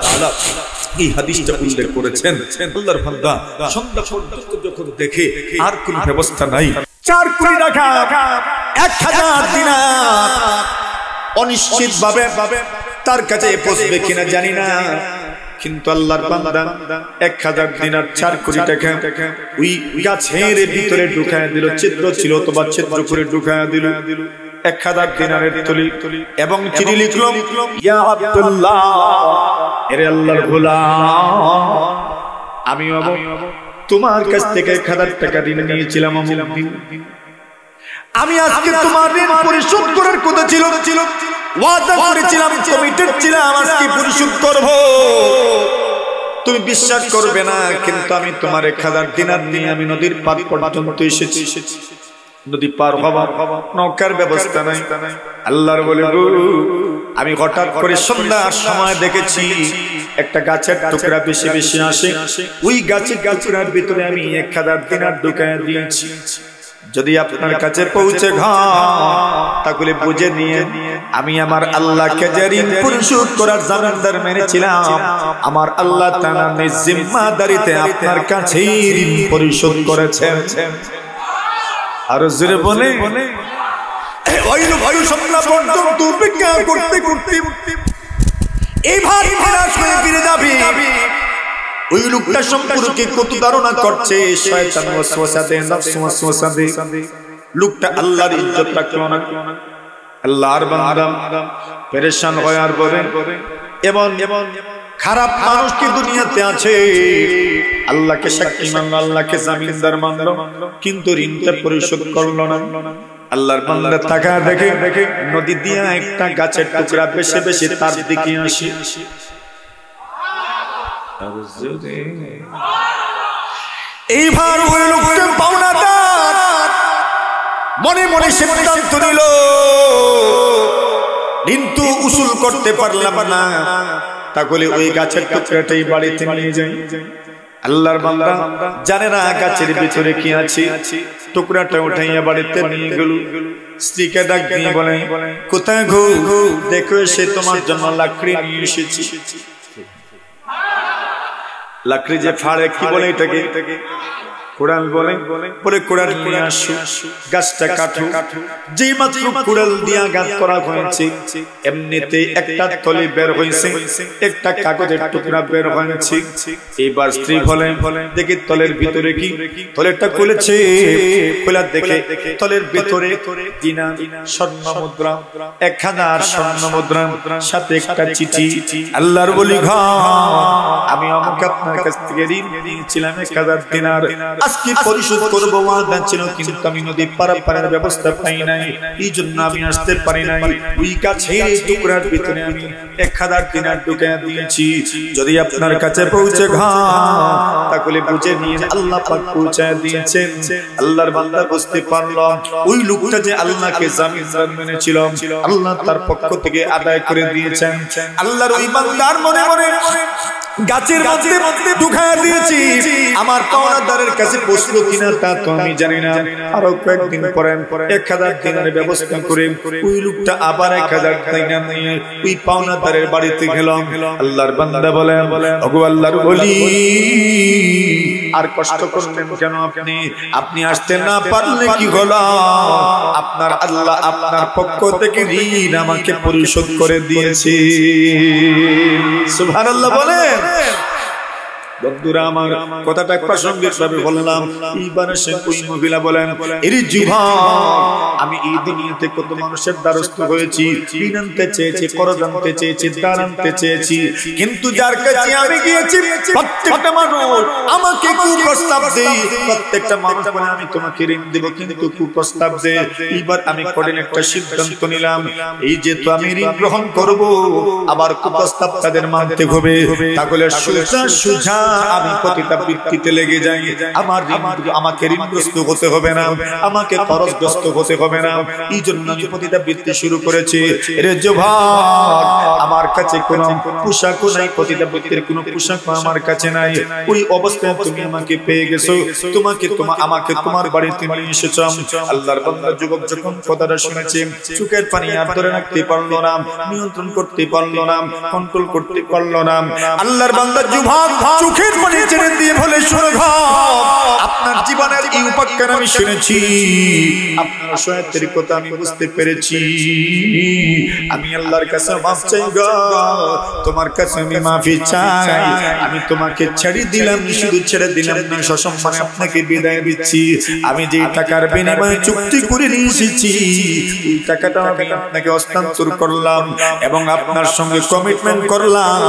এই হাদিসটা উল্লেখ করেছেন। আল্লাহর বান্দা সন্ধ্যা পর্যন্ত যখন দেখে আর কোন ব্যবস্থা নাই, 4 কোটি টাকা 1000 দিনার অনিশ্চিত ভাবে তার কাছে পৌঁছবে কিনা জানি না, কিন্তু আল্লাহর বান্দা 1000 দিনার 4 কোটি টাকা ওই গাছের ভিতরে ঢুকায় দিল। ছিদ্র ছিল অথবা ছিদ্র করে ঢুকায় দিল 1000 দিনারের থলি এবং চিঠি লিখল, ইয়া আব্দুল্লাহ, এরে আল্লাহর গোলাম, আমি তোমার কাছ থেকে 1000 টাকা ঋণ নিয়েছিলাম, আমি আজকে তোমার ঋণ পরিশোধ করার কথা ছিল, ওয়াদা করেছিলাম, কমিটেড ছিলাম আজকে পরিশোধ করব। তুমি বিশ্বাস করবে না, কিন্তু আমি তোমার 1000 দিনার নিয়ে আমি নদীর পার পর্যন্ত এসেছি। নদী পার হওয়া নৌকার ব্যবস্থা নাই। আল্লাহর বলে আমি হঠাৎ করে সন্ধ্যার সময় দেখেছি একটা গাছের টুকরা বেশি বেশি আসে, ওই গাছের টুকরার ভিতরে আমি 1000 দিনার ঢুকায় দিয়েছি। যদি আপনার কাছে পৌঁছে তাহলে বুঝে নিয়ে আমি আমার আল্লাহকে যে ঋণ পরিশোধ করার জামিনদার মেনেছিলাম, আমার আল্লাহ তাআলা নিজ জিম্মাদারিতে আপনার কাছে ঋণ পরিশোধ করেছেন। আর জোরে বলে ওই ভাই সন্ধ্যা পর্যন্ত অপেক্ষা করতে করতে এইবার ফেরাস হয়ে ফিরে যাবে। ওই লোকটা সম্পর্কে কত ধারণা করছে, শয়তান ওয়াসওয়াসা দেয়, নফস ওয়াসওয়াসা দেয়। লোকটা আল্লাহর ইজ্জত রাখলো না। আল্লাহর বান্দা পেরেশান হয় আর বলেন, এমন খারাপ মানুষ কি দুনিয়াতে আছে? আল্লাহকে সাক্ষী মানলো, আল্লাহকে জামিনদার মানলো, কিন্তু ঋণটা পরিশোধ করলো না। আল্লাহর বান্দা তাকায় দেখে নদী দিয়া একটা গাছের টুকরা বেশি বেশি তার দিকে আসে। এইবার ওই লোকটা পাওনাদার মনে মনে সিদ্ধান্ত নিল, কিন্তু উসুল করতে পারলাম না, তাহলে ওই গাছের টুকরাটাই বাড়িতে নিয়ে যাই। আল্লাহর বান্দা জানে না গাছের ভিতরে কি আছে, টুকরাটা উঠাইয়া বাড়িতে নিয়ে গেল। স্ত্রীকে ডাক দিয়ে বলে, কোথায় গো? দেখো সে তোমার জন্য লাকড়ি নিয়ে এসেছি। লাকড়ি যে ফাড়ে কি বলে এটাকে? কুড়াল বলে। পরে কুড়াল নিয়ে আসো, গাছটা কাটো। যেই মাত্র কুড়াল দিয়া গাছ করা হয়েছে, এমনিতে একটা থলি বের হয়েছে, একটা কাগজের টুকরা বের হয়েছে। এবার স্ত্রী বলে, দেখি তলের ভিতরে কি? তলেরটা খুলেছে, খোলা দেখে তলের ভিতরে দিনার স্বর্ণ মুদ্রা, 1000 স্বর্ণ মুদ্রা, সাথে একটা চিঠি। আল্লাহর বলি আমি আমাকে আপনার কাছ থেকে ঋণ নিয়েছিলাম 1000 দিনার, আজকে পরিশোধ করবো ওয়াদা ছিল, কিন্তু আমি নদী পারাপারের ব্যবস্থা পাই নাই, এই জন্য আমি আসতে পারি নাই। ওই গাছের টুকরার ভিতরে আমি 1000 দিনার ঢুকিয়ে দিয়েছি। যদি আপনার কাছে পৌঁছে তাহলে বুঝে নিয়ে আল্লাহ পাক পৌঁছায় দিয়েছেন। আল্লাহর বান্দা বুঝতে পারলো ওই লোকটা যে আল্লাহকে জামিনদার মেনেছিল, আল্লাহ তার পক্ষ থেকে আদায় করে দিয়েছেন। আল্লাহর ওই বান্দার মনে মনে গাছের মধ্যে ঢুকায় দিয়েছি, আমার পাওনাদারের কাছে পৌঁছলো কিনা তা তো আমি জানি না। আরো কয়েকদিন পরে 1000 দিনারের ব্যবস্থা করে ওই লোকটা আবার 1000 দিনার নিয়ে ওই পাওনাদারের বাড়িতে গেল। আল্লাহর বান্দা বলে, ওগো আল্লাহর ওলি, আর কষ্ট করলেন কেন? আপনি আসতে না পারলে কি হলো? আপনার আল্লাহ আপনার পক্ষ থেকে ঋণ আমাকে পরিশোধ করে দিয়েছে। সুবহানাল্লাহ বলেন। বন্ধুরা আমার, কথাটা প্রাসঙ্গিক ভাবে বললাম। এইবার সে ওই মহিলা বলেন, এরি যুবক, আমি এই দুনিয়াতে কত মানুষের দ্বারস্থ হয়েছি, ঋণ আনতে চেয়েছি, করজ আনতে চেয়েছি, দান আনতে চেয়েছি, কিন্তু যার কাছে আমি গিয়েছি প্রত্যেকটা মানুষ আমাকে কুপ্রস্তাব দেয়। প্রত্যেকটা মানুষ বলে আমি তোমাকে ঋণ দেব, কিন্তু কুপ্রস্তাব দেয়। এইবার আমি কঠিন একটা সিদ্ধান্ত নিলাম, এই যে তো আমি ঋণ গ্রহণ করব, আবার কুপ্রস্তাব তাদের মানতে হবে, তাহলে সোজা সোজা আমি পতিতাবৃত্তিতে লেগে যাই। আমাকে ঋণগ্রস্ত হতে হবে না, আমাকে খরচগ্রস্ত হতে হবে না। এই জন্য আমি পতিতাবৃত্তি শুরু করেছি। রে যুবক, আমার কাছে কোনো পোশাকও নাই, পতিতাবৃত্তির কোনো পোশাকও আমার কাছে নাই। ওই অবস্থায় তুমি আমাকে পেয়ে গেছো, আমাকে তোমার বাড়িতে নিয়ে এসেছো। আল্লাহর বান্দা যুবক যখন কথাটা শুনেছে, চোখের পানি আর ধরে রাখতে পারলো না, নিয়ন্ত্রণ করতে পারলো না, কন্ট্রোল করতে পারলো না। আল্লাহর বান্দা যুবক চোখের পানি ছেড়ে দিয়ে বলে, শুনে আপনার জীবনের এই উপাখ্যান আমি শুনেছি, আপনার সহায়তার কথা আমি বুঝতে পেরেছি। আমি আল্লাহর কাছে মাফ চাই গো, তোমার কাছে আমি মাফি চাই। আমি তোমাকে ছেড়ে দিলাম, শুধু ছেড়ে দিলাম না, সসম্মানে আপনাকে বিদায় দিচ্ছি। আমি যে টাকার বিনিময়ে চুক্তি করে নিয়ে এসেছি, এই টাকাটা আমি আপনাকে হস্তান্তর করলাম এবং আপনার সঙ্গে কমিটমেন্ট করলাম,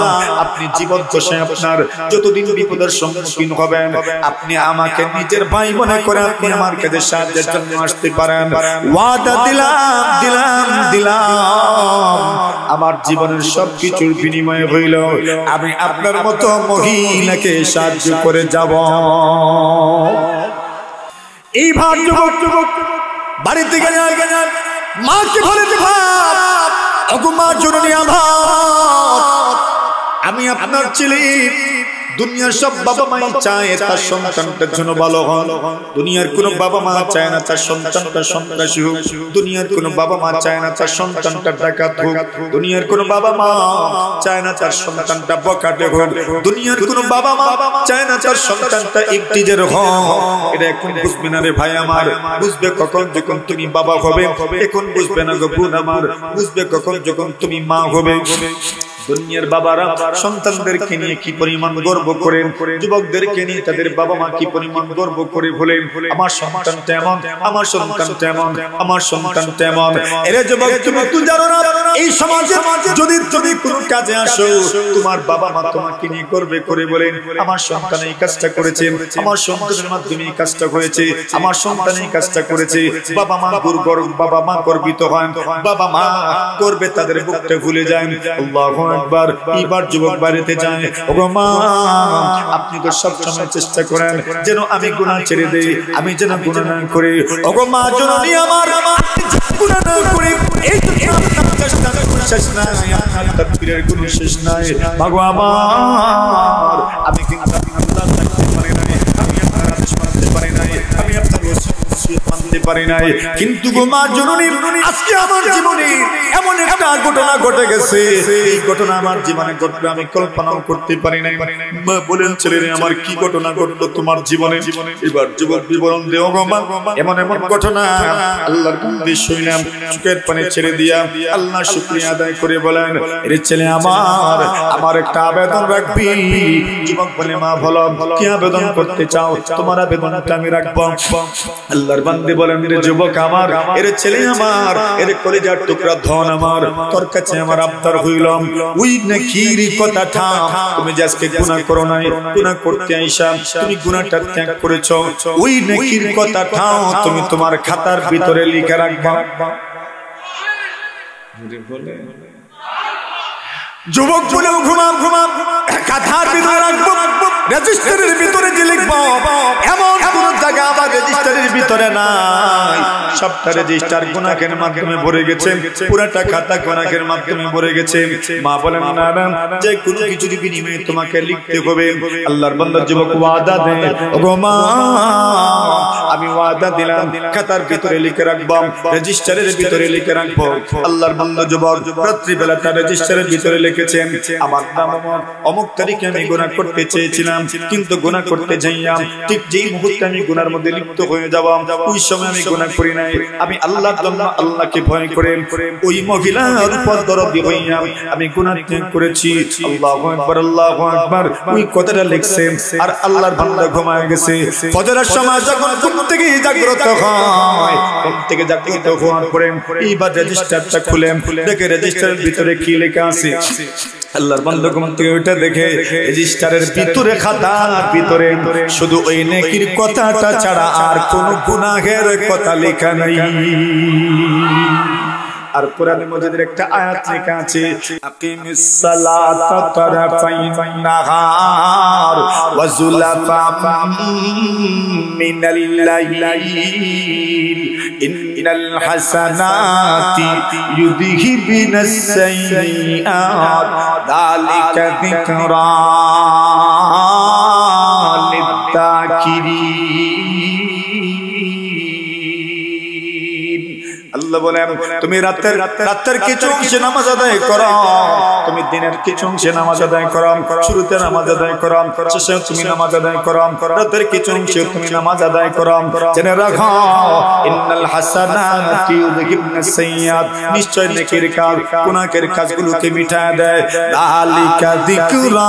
আপনি জীবদ্দশায় আপনার যতদিন বিপদের সম্মুখীন হবেন, আপনি আমাকে নিজের ভাই মনে করে আপনি আমার কাছে সাহায্যের জন্য আসতে পারেন। ওয়াদা দিলাম, আমার জীবনের সবকিছুর বিনিময়ে হইল আমি আপনার মতো মহিলাকে সাহায্য করে যাব। এই ভাব যুবক বাড়িতে গেলে মাকে বলে, মা জননী আমার, আমি আপনার ছেলে। দুনিয়ার সব বাবা মাই চায় তার সন্তানটার জন্য ভালো হন, দুনিয়ার কোন বাবা মা চায় না তার সন্তানটা সন্ত্রাসী হোক, দুনিয়ার কোন বাবা মা চায় না তার সন্তানটা ডাকাত হোক, দুনিয়ার কোন বাবা মা চায় না তার সন্তানটা বখাটে হোক, দুনিয়ার কোন বাবা মা চায় না তার সন্তানটা ইফতিজার হোক। এটা এখন বুঝবে না রে ভাই আমার, বুঝবে কখন যখন তুমি বাবা হবে, এখন বুঝবে না গো বোন আমার, বুঝবে কখন যখন তুমি মা হবে। দুনিয়ার বাবারা সন্তানদেরকে নিয়ে কি পরিমাণ গর্ব করেন, যুবকদেরকে নিয়ে তাদের বাবা মা কি পরিমাণ গর্ব করে বলেন, আমার সন্তানটা এমন, আমার সন্তানটা এমন, আমার সন্তানটা এমন। এরে যুবক, তুমি তো জানো না এই সমাজে যদি তুমি কোনো কাজে আসো, তোমার বাবা মা তোমাকে নিয়ে গর্বে করে বলেন, আমার সন্তান এই কাজটা করেছে, আমার সন্তানের মাধ্যমে এই কাজটা হয়েছে, আমার সন্তান এই কাজটা করেছে। বাবা মা গর্বিত হন, বাবা মা করবে তাদের বুকটা ভুলে যায়। আল্লাহু আকবার। এবার যুবক বাড়িতে যায়, ওগো মা আপনি তো সব সময় চেষ্টা করেন যেন আমি গুনাহ ছেড়ে দেই, আমি যেন গুনাহ না করি। ওগো মা জননী আমার, গুনাহ না করি, এই তো আপনার চেষ্টা শেষ নাই, আপনার তাকবীরের কোনো শেষ নাই। মাগো আমার, আমি কিন্তু আল্লাহ থাকতে পারি নাই, আমি আপনার আদেশ মানতে পারি নাই, আমি আপনার ওসিয়ত মানতে পারি নাই, কিন্তু গো মা জননী আজকে আমার জীবনে এমন একটা ঘটনা ঘটে গেছে, এই ঘটনা আমার জীবনে ঘটবে আমি কল্পনাও করতে পারি নাই। মা বলেন, ছেলে আমার কি ঘটনা ঘটলো তোমার জীবনে? এবার যুবক বিবরণ দেও গো মা, এমন এমন ঘটনা আল্লাহর বান্দা শুনলাম, চোখের পানি ছেড়ে দিয়া আল্লাহ শুকরিয়া আদায় করে বলেন, এর ছেলে আমার একটা আবেদন রাখবি। যুবক বলে, মা বলো কি আবেদন করতে চাও, তোমার আবেদনটা আমি রাখবো। আল্লাহর বান্দা বলেন, রে যুবক আমার, এর ছেলে আমার, এর কলিজার টুকরা ধন আমার, তোর কাছে আমার আবদার হইলাম, ওই নেকির কথাটা তুমি যে আজকে গুনাহ করো নাই, গুনাহ করতে আইসা তুমি গুনাহটা ত্যাগ করেছো, ওই নেকির কথাটা তুমি তোমার খাতার ভিতরে লিখে রাখবা। যুবক বলে, ঘুমাম খাতার ভিতরে রাখবো, রেজিস্টারের ভিতরে যে লিখবো, এমন কোন জায়গা আমার রেজিস্টারের ভিতরে নাই, সবটা রেজিস্টার গুনাহের মাধ্যমে ভরে গেছে, পুরোটা খাতা গুনাহের মাধ্যমে ভরে গেছে। মা বলেন, না যে কোনো কিছুর বিনিময়ে তোমাকে লিখতে হবে। আল্লাহর বান্দা যুবক ওয়াদা দেয়, ওগো মা আমি ওয়াদা দিলাম খাতার ভিতরে লিখে রাখবো, রেজিস্টারের ভিতরে লিখে রাখবো। আল্লাহর বান্দা যুবক রাত্রিবেলা তার রেজিস্টারের ভিতরে লিখেছেন, আমার নাম অমুক তারিখে আমি গুনাহ করতে চেয়েছিলাম, কিন্তু গুনাহ করতে যাইয়াম ঠিক যেই মুহূর্তে আমি গুনার মধ্যে লিপ্ত হয়ে যাব, ওই সময় আমি গুনাহ করি নাই। আমি আল্লাহর জন্য আল্লাহকে ভয় করে ওই মহিলার উপর দরদি হইয়া আমি গুনাহ করেছি। আল্লাহু আকবার, আল্লাহু আকবার। ওই কথাটা লিখছে। আর আল্লাহর বান্দা ঘুমায় গেছে। ফজরের সময় যখন ঘুম থেকে জাগ্রত হয়, ঘুম থেকে জাগ্রত হওয়ার পরে এইবার রেজিস্টারটা খুলেন, দেখে রেজিস্টারের ভিতরে কি লেখা আছে। আল্লাহর বান্দা ঘুম থেকে ওইটা দেখে রেজিস্টারের ভিতরে, খাতার ভিতরে শুধু ওই নেকির কথাটা ছাড়া আর কোনো গুনাহের কথা লেখা নাই। আর কোরআনে মাজিদের একটা আয়াত লেখা আছে, আকিমিস সালাতা তারাফাইন নাহার ওয়া যুলাফাম মিনাল লাইল ইন্নাল হাসানাতি ইউযহিবিনাস সাইয়্যাত যালিকা যিকরা লিয-যাকিরিন। আল্লাহ বলেন তুমি রাতের কিছু অংশে নামাজ আদায় করো, তুমি দিনের কিছু অংশে নামাজ আদায় করো, শুরুতে নামাজ আদায় করো, শেষে তুমি নামাজ আদায় করো, রাতের কিছু অংশে তুমি নামাজ আদায় করো। জেনে রাখো ইন্নাল হাসানাতি ইউযহিবনাস সাইয়্যাত, নিশ্চয় নেকির কাজ গুনাহের কাজগুলোকে মিটায় দেয়। যালিকা যিকরা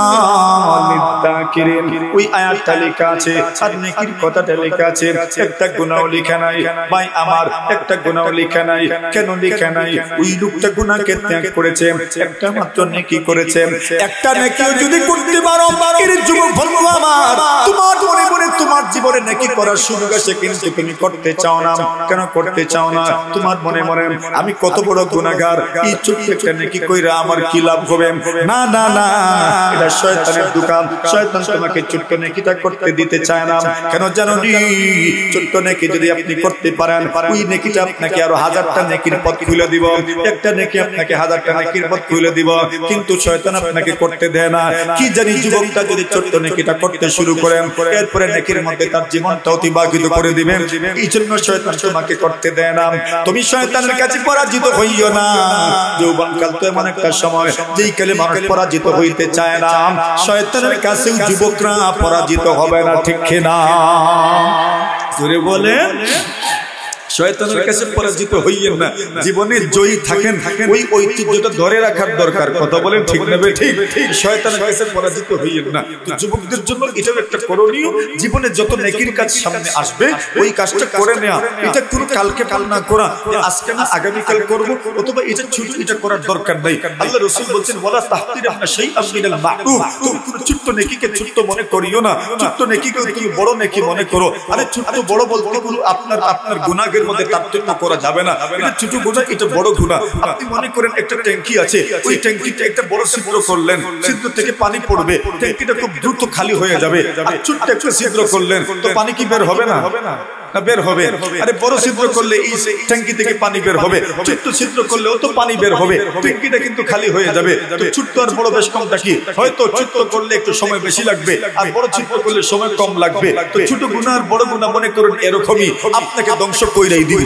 লিয-যাকিরিন। ওই আয়াতটা লেখা আছে আর নেকির কথাটা লেখা আছে, একটা গুনাহ লেখা নাই। ভাই আমার একটা গুনাহ লেখা নাই। কেন লেখা নাই? ওই লোকটা গুনাহকে ত্যাগ করেছে, একটা মাত্র নেকি করেছে। একটা নেকিও যদি করতে পারো, এর যুবক বন্ধু আমার, তোমার মনে মনে তোমার জীবনে নেকি করার সুযোগ আছে, কিন্তু তুমি করতে চাও না। কেন করতে চাও না? তোমার মনে মনে আমি কত বড় গুনাহগার, এই ছোট্ট একটা নেকি কইরা আমার কি লাভ হবে? না না না, এটা শয়তানের দোকান। শয়তান তোমাকে ছোট্ট নেকিটা করতে দিতে চায় না। কেন জানো নি? ছোট্ট নেকি যদি আপনি করতে পারেন, ওই নেকিটা আপনাকে আরো 1000টা নেকির পথ খুলে দিব। একটা নেকি আপনাকে 1000টা নেকির পথ খুলে দিব, কিন্তু শয়তান আপনাকে করতে দেয় না। কি জানি যুবকটা যদি ছোট্ট নেকিটা করতে শুরু করে, এরপরে নেকির মধ্যে তার জীবনটা অতিবাহিত করে দিবেন। এই জন্য শয়তান তোমাকে করতে দেয় না। তুমি শয়তানের কাছে পরাজিত হইও না। যৌবনকাল তো এমন একটা সময় যেই কালে মানুষ পরাজিত হইতে চায় না। শয়তানের কাছেও যুবকরা পরাজিত হবে না, ঠিক কিনা? জোরে বলেন। শয়তানের কাছে পরাজিত হইয়েন না, জীবনে জয়ী থাকেন। ওই ঐতিহ্যটা ধরে রাখার দরকার। কথা বলেন ঠিক না? ঠিক। শয়তানের কাছে পরাজিত হইয়েন না। তো যুবকদের জন্য এটাও একটা করণীয়, জীবনে যত নেকির কাজ সামনে আসবে ওই কাজটা করে নেওয়া। এটা কোনো কালকে কাল না করা, আজকে না আগামীকাল করব, অথবা এটা ছোট, এটা করার দরকার নাই। আল্লাহ রাসূল বলেন ওয়ালা তাহতিরান্না শাইআম মিনাল মা'রুফ, তুমি কোনো ছোট নেকিকে ছোট মনে করিও না। ছোট নেকিকে তুমি বড় নেকি মনে করো। আরে ছোট বড় বলতে গুলো আপনার গুনাহের মধ্যে তারতম্য করা যাবে না। এটা ছোট গুনাহ, এটা বড় গুনাহ। আপনি মনে করেন একটা ট্যাঙ্কি আছে, ওই ট্যাঙ্কিতে একটা বড় ছিদ্র করলেন, ছিদ্র থেকে পানি পড়বে, ট্যাঙ্কিটা খুব দ্রুত খালি হয়ে যাবে। আর ছোট্ট একটা ছিদ্র করলেন, তো পানি কি বের হবে না? না, বের হবে। আরে বড় ছিদ্র করলে এই ট্যাঙ্কি থেকে পানি বের হবে, ছোট্ট ছিদ্র করলেও তো পানি বের হবে। ট্যাঙ্কিটা কিন্তু খালি হয়ে যাবে। তো ছোট্ট আর বড় বেশ কমটা কি? হয়তো ছোট্ট করলে একটু সময় বেশি লাগবে, আর বড় ছিদ্র করলে সময় কম লাগবে। তো ছোট গুনাহ আর বড় গুনাহ মনে করুন এরকমই, আপনাকে ধ্বংস কইরাই দিবে।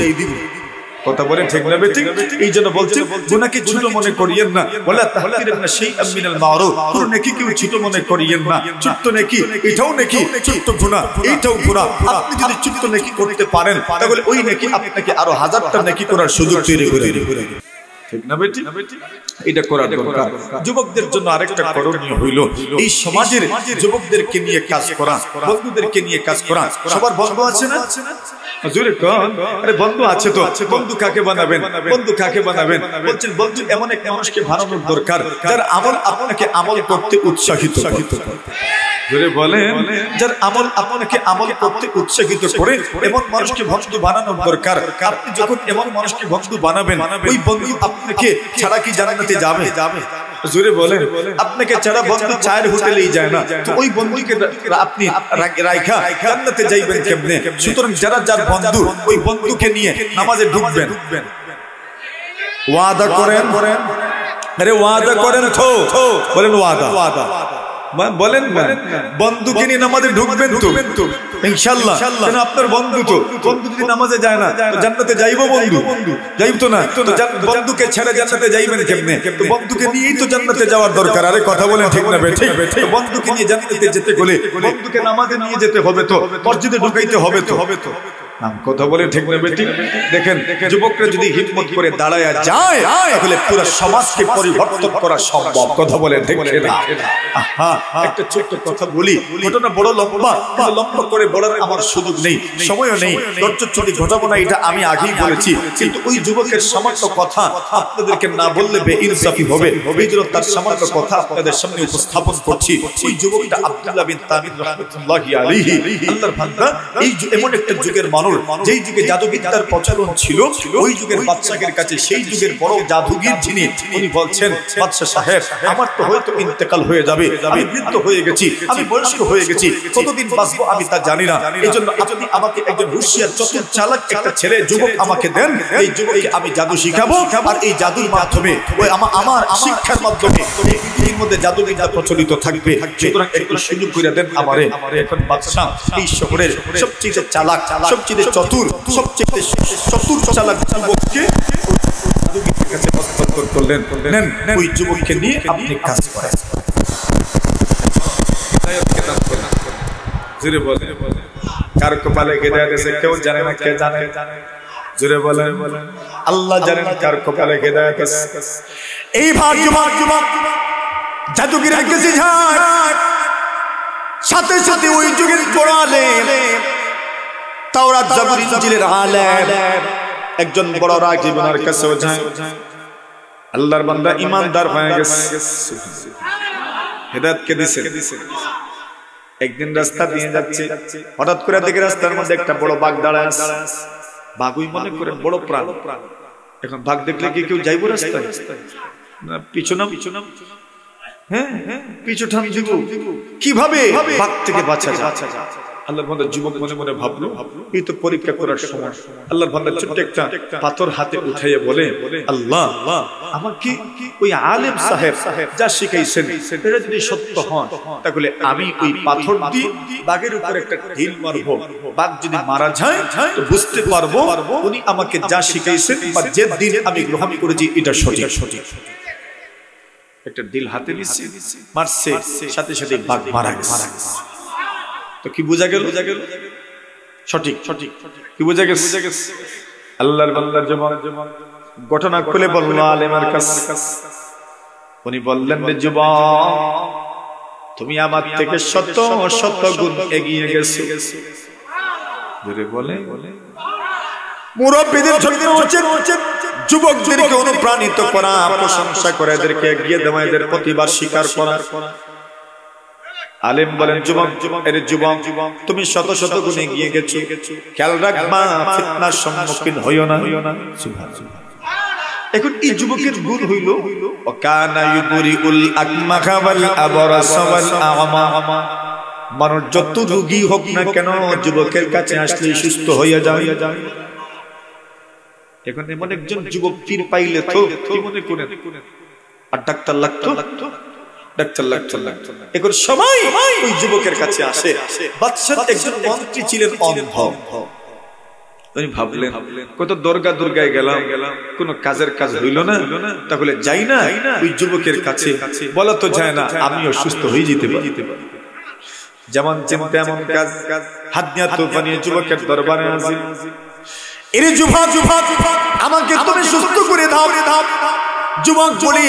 কথা বলেন ঠিক না? ঠিক। এই জন্য বলছেন গুনাহকে ছোট মনে করিয়েন না। ওয়ালা তাহতিরান্না শাইআম মিনাল মা'রুফ, কোন নেকি কেউ ছোট মনে করিয়েন না। ছোট্ট নেকি এটাও নেকি, ছোট্ট গুনাহ এইটাও গুনাহ। আপনি যদি ছোট্ট নেকি করতে পারেন, তাহলে ওই নেকি আপনাকে আরো 1000টা নেকি করার সুযোগ তৈরি করে দিবে। ঠিক না বেটি? এটা করার দরকার। যুবকদের জন্য আরেকটা করণীয় হইল এই সমাজের যুবকদেরকে নিয়ে কাজ করা, বন্ধুদেরকে নিয়ে কাজ করা। সবার বন্ধু আছে না? জোরে কোন? আরে বন্ধু আছে তো। বন্ধু কাকে বানাবেন? বন্ধু কাকে বানাবেন? বলছেন বন্ধু এমন এক মানুষকে বানানোর দরকার যার আমল আপনাকে আমল করতে উৎসাহিত করে। জোরে বলেন, যার আমল আপনাকে আমল করতে উৎসাহিত করে, এমন মানুষকে বন্ধু বানানোর দরকার। আপনি যখন এমন মানুষকে বন্ধু বানাবেন, ওই বন্ধু আপনাকে ছাড়া কি জান্নাতে যাবে? জোরে বলেন, আপনাকে ছাড়া বন্ধু চায়ের হোটেলেই যায় না। তো ওই বন্ধুকে আপনি রাইখা জান্নাতে যাইবেন কেমনে? সুতরাং যারা যার বন্ধু, ওই বন্ধুকে নিয়ে নামাজে ঢুকবেন। ওয়াদা করেন, আরে ওয়াদা করেন তো, বলেন ওয়াদা বলেন, বন্ধুকে নিয়ে নামাজে ঢুকবেন তো ইনশাআল্লাহ। কেন? আপনার বন্ধু তো। বন্ধু যদি নামাজে যায় না তো জান্নাতে যাইবো? বন্ধু যাইব তো না। তো বন্ধুকে ছেড়ে জান্নাতে যাইবেন কেমনে? তো বন্ধুকে নিয়েই তো জান্নাতে যাওয়ার দরকার। আরে কথা বলেন ঠিক না? ঠিক। বন্ধুকে নিয়ে জান্নাতে যেতে হলে বন্ধুকে নামাজে নিয়ে যেতে হবে, তো মসজিদে ঢুকাইতে হবে তো। কথা বলে ঠিক না বেটি? দেখেন যুবকরা যদি হিম্মত করে দাঁড়ায় যায় তাহলে পুরো সমাজকে পরিবর্তন করা সম্ভব। কথা বলে ঠিক না? একটা ছোট্ট কথা বলি, ঘটনা বড় লম্বা, লম্বা করে বলার আমার সুযোগ নেই, সময়ও নেই, ধৈর্যচ্যুতি ঘটাবো না, এটা আমি আগেই বলেছি। কিন্তু ওই যুবকের সামান্য কথা আপনাদেরকে না বললে বেইনসাফি হবে, এই জন্য তার সামান্য কথা আপনাদের সামনে উপস্থাপন করছি। ওই যুবকটা আব্দুল্লাহ বিন তামিম রাহমাতুল্লাহি আলাইহি, আল্লাহর বান্দা। এই এমন একটা যুগের মানুষ যেই যুগে জাদুবিদ্যার প্রচলন ছিল, ওই যুগের বাদশাহের কাছে সেই যুগের বড় জাদুগির যিনি, উনি বলছেন, বাদশা সাহেব, আমার তো হয়তো ইন্তেকাল হয়ে যাবে, আমি বৃদ্ধ হয়ে গেছি, আমি বয়স্ক হয়ে গেছি, কতদিন বাঁচবো আমি তা জানি না, এই জন্য আপনি আমাকে একজন হুঁশিয়ার চতুর চালাক একটা ছেলে যুবক আমাকে দেন, এই যুবককে আমি জাদু শিখাবো, আর এই জাদুর মাধ্যমে ওই আমার শিক্ষার মাধ্যমে পৃথিবীর মধ্যে জাদুবিদ্যা প্রচলিত থাকবে, সুতরাং একটু সুযোগ করে দেন আমারে। এখন বাদশা এই শহরের সবচেয়ে চালাক, সবচেয়ে চতুর, সবচেয়ে চতুর চালাক যুবককে জাদুবিদের কাছে হস্তান্তর করলেন। নেন, ওই যুবককে নিয়ে আপনি কাজ করেন। জোরে বলেন, কার কপালে হিদায়াত আছে কেউ জানে না? কে জানে? জোরে বলেন, আল্লাহ জানেন কার কপালে হিদায়াত আছে। এই ভাগ যুবক জাদুগিরের কাছে যায়, সাথে সাথে ওই যুগের বড় আলেম, তাওরাত জাবুর ইনজিলের আলেম, একজন বড় রাগীব ওনার কাছেও যায়। আল্লাহর বান্দা ইমানদার হয়ে গেছে, হিদায়াত কে দিয়েছেন? একদিন রাস্তা দিয়ে যাচ্ছে, হঠাৎ করে দেখে রাস্তার মধ্যে একটা বড় বাঘ দাঁড়ায় আছে। বাঘই মনে করে বড় প্রাণ। এখন বাঘ দেখলে কি কেউ যাইব রাস্তায়? না, পিছনাম, হ্যাঁ পিছু টান দিব। কিভাবে বাঘ থেকে বাঁচা যায়? আল্লাহর বান্দা যুবক মনে মনে ভাবলো, এই তো পরীক্ষা করার সময়। আল্লাহর বান্দা ছোট্ট একটা পাথর হাতে উঠাইয়ে বলে, আল্লাহ, আমাকে ওই আলেম সাহেব যা শিখাইছেন এটা যদি সত্য হয়, তাহলে আমি ওই পাথর দিয়ে বাঘের উপর একটা ঢিল মারবো। বাঘ যদি মারা যায় তো বুঝতে পারবো উনি আমাকে যা শিখাইছেন বা যে দিন আমি গ্রহণ করেছি এটা সঠিক। একটা ঢিল হাতে নিচ্ছে, মারছে, সাথে সাথে বাঘ মারা গেছে। তো কি বোঝা গেল? সঠিক। কি বোঝা গেছে? আল্লাহর বান্দার জবান ঘটনা খুলে বলল আলেমের কাছে। উনি বললেন, রে যুবক, তুমি আমার থেকে শত শত গুণ এগিয়ে গেছো। জোরে বলে, মুরব্বিদের জন্য উচিত যুবকদেরকে অনুপ্রাণিত করা, প্রশংসা করে এদেরকে এগিয়ে দেওয়া, এদের প্রতিভা স্বীকার করা। আলেম বলেন, যুবক, তুমি শত শত গুণে এগিয়ে গেছো, খেয়াল রাখবা ফিতনার সম্মুখীন হইও না। এখন এই যুবকের গুণ হইল ওয়াকানা ইউবরিউল আকমাহা ওয়াল আবরাসা ওয়াল আ'মা। মানুষ যত রোগী হোক না কেন যুবকের কাছে আসলে সুস্থ হইয়া যায়। এখন এমন একজন যুবক পীর পাইলে তো কি মনে করেন? আর ডাক্তার লাগতো, এখন সবাই ওই যুবকের কাছে আসে। বাদশাহ একজন মন্ত্রী ছিলেন অন্ধ। তিনি ভাবলেন, কত দুর্গায় গেলাম, কোন কাজের কাজ হইল না, তাহলে যাই না ওই যুবকের কাছে। বলা তো যায় না আমিও সুস্থ হয়ে যেতে পারি। যেমন চিন্তা এমন কাজ। হাত নিয়ে তোফা নিয়ে যুবকের দরবারে হাজির। এরে যুবক, আমাকে তুমি সুস্থ করে দাও। যুবক বলি,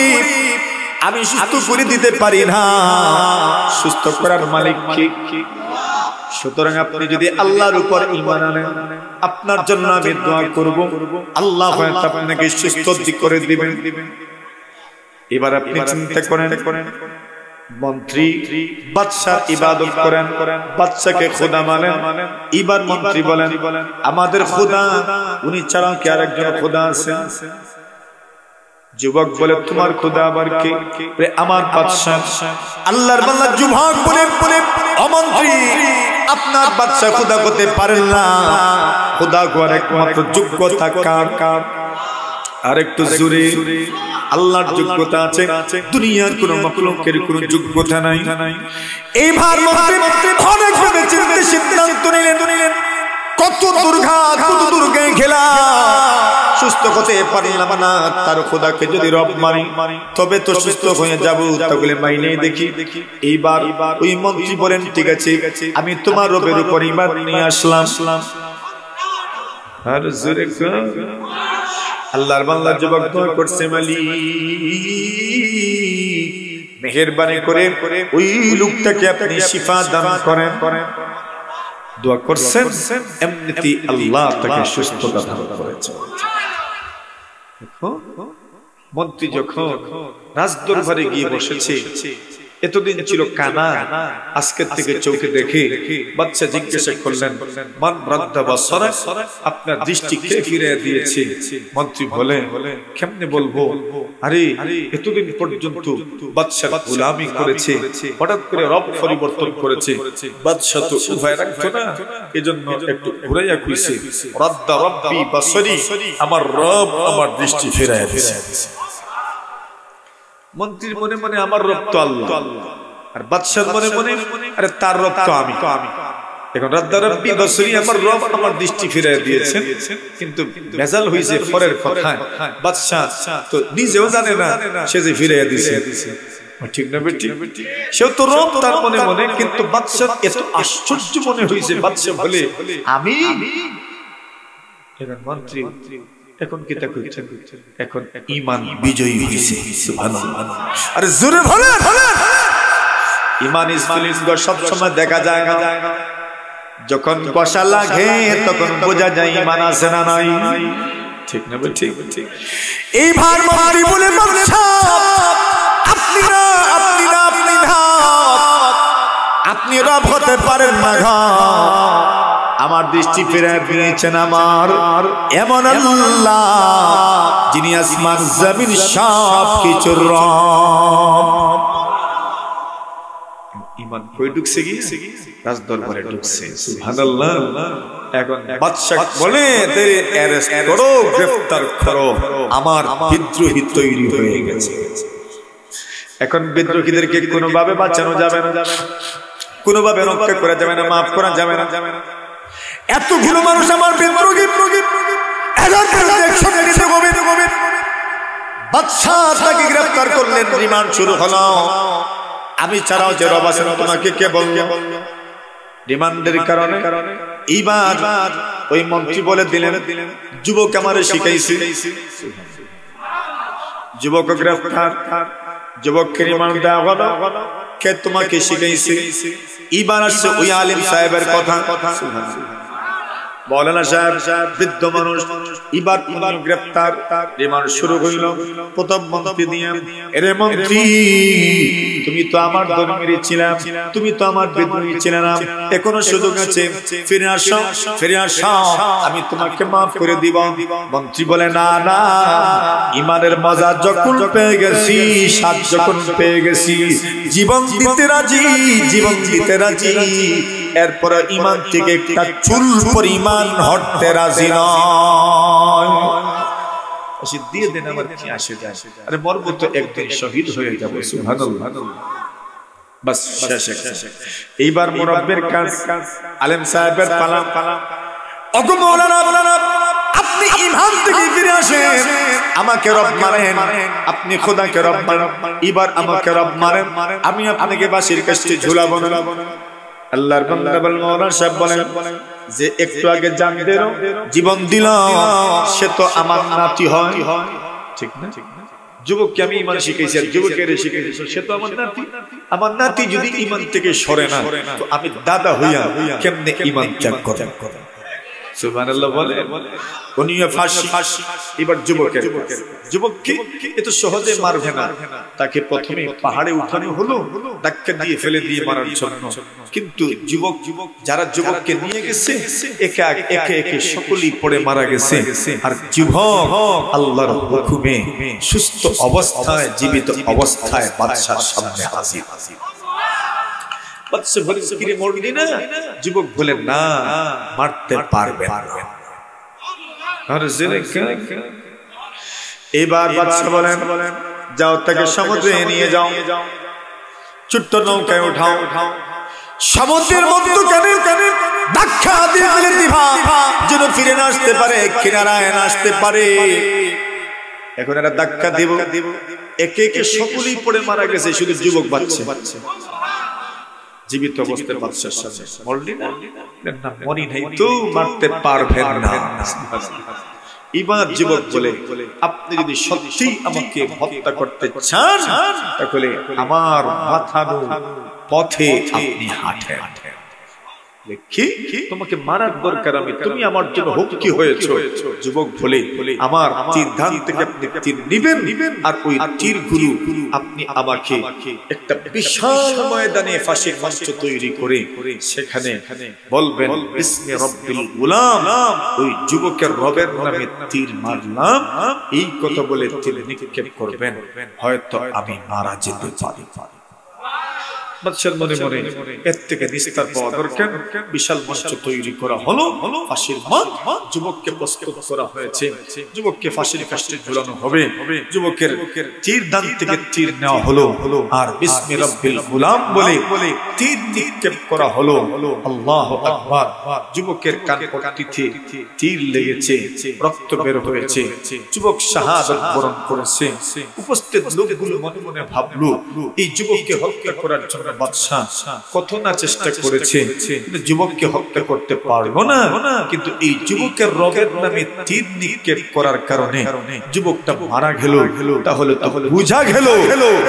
আমি সুস্থ করে দিতে পারি না, সুস্থ করার মালিক কে? সুতরাং আপনি যদি আল্লাহর উপর ঈমান আনেন, আপনার জন্য আমি দোয়া করব, আল্লাহ হয়তো আপনাকে সুস্থ করে দিবেন। এবার আপনি চিন্তা করেন, মন্ত্রী বাদশার ইবাদত করেন, বাদশাকে খোদা মানেন। এবার মন্ত্রী বলেন, আমাদের খোদা উনি ছাড়া কি আর একজন খোদা আছে? যুবক বলে, তোমার খোদা আবার কে? আমার বাদশা। আল্লাহর বান্দা যুবক বলে, ও মন্ত্রী, আপনার বাদশা খোদা হতে পারেন না, খোদা হওয়ার একমাত্র যোগ্যতা কার? আর একটু জোরে, আল্লাহর যোগ্যতা আছে, দুনিয়ার কোন মাখলুকের কোন যোগ্যতা নাই। এইবার মন্ত্রী অনেক ভাবে চিন্তা সিদ্ধান্ত নিলেন, কত দুর্গায় খেলা, সুস্থ হতে পারলাম না, তার খোদাকে যদি রব মানি তবে তো সুস্থ হয়ে যাব, তাহলে মাইনে দেখি। এইবার ওই মন্ত্রী বলেন, ঠিক আছে, আমি তোমার রবের উপর ঈমান নিয়ে আসলাম। আর জোরে আল্লাহর বান্দা যুবক দোয়া করছে, মালিক মেহেরবানি করে ওই লোকটাকে আপনি শিফা দান করেন। দোয়া করছেন, এমনিতেই আল্লাহ তাকে সুস্থতা দান করেছেন। দেখো মন্ত্রী যখন রাজদরবারে গিয়ে বসেছে, এতদিন ছিল কানা, আজকের থেকে চোখে দেখে। বাচ্চা জিজ্ঞাসা করলেন, মান রাদ্দা বাসারা, আপনার দৃষ্টি কে ফিরিয়ে দিয়েছে? মন্ত্রী বলে, কেমনে বলবো, আরে এতদিন পর্যন্ত বাদশা গোলামি করেছে, হঠাৎ করে রব পরিবর্তন করেছে, বাদশা তো উভয় রাখতো না, এজন্য একটু ঘুরাইয়া কইছে, রাদ্দা রব্বি বাসারি, আমার রব আমার দৃষ্টি ফিরিয়ে দিয়েছে। মন্ত্রীর মনে মনে আমার রব তো আল্লাহ, আর বাদশার মনে মনে আরে তার রব তো আমি। এখন রাদ্দা রব্বি বাসরি, আমার রব আমার দৃষ্টি ফিরিয়ে দিয়েছেন, কিন্তু ভেজাল হইছে পরের কথায়। বাদশা তো নিজেও জানে না সে যে ফিরিয়ে দিয়েছে, ঠিক না বেটি? সেও তো রব তার মনে মনে, কিন্তু বাদশার এত আশ্চর্য মনে হইছে, বাদশা বলে আমি। এখন মন্ত্রী এখন কি তা করছেন? এখন ঈমান বিজয়ী হইছে, সুবহানাল্লাহ। আরে জোরে বলেন, ঈমান স্ফুলিঙ্গ সব সময় দেখা যায় না, যখন কষা লাগে তখন বোঝা যায় ঈমান আছে না নাই, ঠিক না বেটি? এইবার মন্ত্রী বলে, বাদশা আপনি না, আপনি রব হতে পারেন না, আমার দৃষ্টি ফিরিয়ে দিয়েছেন আমার এমন আল্লাহ যিনি আসমান জমিন সব কিছুর রব। ঈমান কই ঢুকছে গিয়ে? রাজদরবারে ঢুকছে, সুবহানাল্লাহ। এখন বাদশা বলে, তেরে অ্যারেস্ট করো, গ্রেফতার করো, আমার বিদ্রোহী তৈরি হয়ে গেছে। এখন বিদ্রোহীদেরকে কোনোভাবে বাঁচানো যাবে না, কোনোভাবে রক্ষা করা যাবে না, মাফ করা যাবে না। এতগুলো মানুষ আমার বিদ্রোহী, বাদশা তাকে গ্রেফতার করলেন, রিমান্ড শুরু হলো। আমি ছাড়াও যে রব আছেন তোমাকে কে বলল? রিমান্ডের কারণে এইবার ওই মন্ত্রী বলে দিলেন, যুবক আমারে শিখাইছে। যুবক গ্রেফতার, যুবককে রিমান্ড দেওয়া হলো, কে তোমাকে শিখাইছে? এইবার আসছে ওই আলিম সাহেবের কথা। মৌলানা সাহেব বৃদ্ধ মানুষ, এবার গ্রেফতার, রিমান্ড শুরু হইল। প্রথম মন্ত্রী দিয়ে, এরে মন্ত্রী তুমি তো আমার ধর্মের ছিলাম, তুমি তো আমার বিদ্রোহী ছিলে না, এখনো সুযোগ আছে, ফিরে আসো, ফিরে আসো, আমি তোমাকে মাফ করে দিব। মন্ত্রী বলে, না না, ঈমানের মজা যখন পেয়ে গেছি, স্বাদ যখন পেয়ে গেছি, জীবন দিতে রাজি, জীবন দিতে রাজি, এরপরে ঈমান থেকে একটা চুল পরিমাণ হটতে রাজি নয়। দিয়ে দেন, আমার কি আসে যায়, আরে মরবো তো একদিন, শহীদ হয়ে যাব, সুবহানাল্লাহ। বাস শেষ। এইবার মুরব্বির কাজ, আলেম সাহেবের পালা। ওগো মাওলানা, আপনি ঈমান থেকে ফিরে আসেন, আমাকে রব মানেন, আপনি খোদাকে রব মানেন, এবার আমাকে রব মানেন, আমি আপনাকে বাঁশির কাছে ঝুলাবো না। আল্লাহর বান্দা বল, মাওলানা সাহেব বলেন যে একটু আগে জান দিল, জীবন দিল, সে তো আমার নাতি হয়, ঠিক না? যুবককে আমি ঈমান শিখাইছি, আর যুবকের শিখাইছি, সে তো আমার নাতি। আমার নাতি যদি ঈমান থেকে সরে না, তো আমি দাদা হইয়া কেমনে ঈমান ত্যাগ করব? সুবহানাল্লাহ বলে। উনিও ফাঁসি। এবার যুবককে এত সহজে মারবে না, তাকে প্রথমে পাহাড়ে উঠানো হলো, ধাক্কা দিয়ে ফেলে দিয়ে মারার জন্য। কিন্তু যারা যুবককে নিয়ে গেছে, একে একে সকলেই পড়ে মারা গেছে। আর যুবক আল্লাহর হুকুমে সুস্থ অবস্থায়, জীবিত অবস্থায় বাদশার সামনে হাজির। বাদশা বলেন, কিরে মরলি না? যুবক বলেন, না, মারতে পারবে না। এবার বাদশা বলেন, যাও, তাকে সমুদ্রে নিয়ে যাও, ছোট্ট নৌকায় উঠাও, সমুদ্রের মধ্যখানে ধাক্কা দিয়ে ফেলে দিবা, যেন ফিরে না আসতে পারে, কিনারায় না আসতে পারে। এখন একটা ধাক্কা দিব, একে একে সকলেই পড়ে মারা গেছে, শুধু যুবক বাঁচছে। জীবিত অবস্থায় বাদশার সামনে, মরলি না? না মরি নাই তো, মারতে পারবেন না। এবার যুবক বলে, আপনি যদি সত্যি আমাকে হত্যা করতে চান তাহলে আমার মাথানো পথে আপনি হাঁটেন। দেখি তোমাকে মারার দরকার আমি, তুমি আমার জন্য হুমকি হয়েছো। যুবক বলে, আমার তীর ধান থেকে আপনি তীর নিবেন, আর ওই তীরগুলো আপনি আমাকে একটা বিশাল ময়দানে ফাঁসির মঞ্চ তৈরি করে সেখানে বলবেন বিসমি রব্বিল গুলাম, ওই যুবকের রবের নামে তীর মারলাম, এই কথা বলে তীর নিক্ষেপ করবেন, হয়তো আমি মারা যেতে পারি। বাদশার মনে মনে এর থেকে নিস্তার পাওয়া দরকার। বিশাল মঞ্চ তৈরি করা হলো, ফাঁসির মাঠ, যুবককে প্রস্তুত করা হয়েছে, যুবককে ফাঁসির কাষ্টে ঝুলানো হবে, যুবকের তীর দান থেকে তীর নেওয়া হলো, আর বিসমি রব্বিল গুলাম বলে তীর নিক্ষেপ করা হলো। আল্লাহু আকবার। যুবকের কানপট্টিতে তীর লেগেছে, রক্ত বের হয়েছে, যুবক শাহাদাত বরণ করেছে। উপস্থিত লোকগুলো মনে মনে ভাবলো, এই যুবককে হত্যা করার জন্য বাদশা কত না চেষ্টা করেছে, কিন্তু যুবককে হত্যা করতে পারবো না। কিন্তু এই যুবকের রবের নামে তীর নিক্ষেপ করার কারণে যুবকটা মারা গেল, তাহলে বুঝা গেল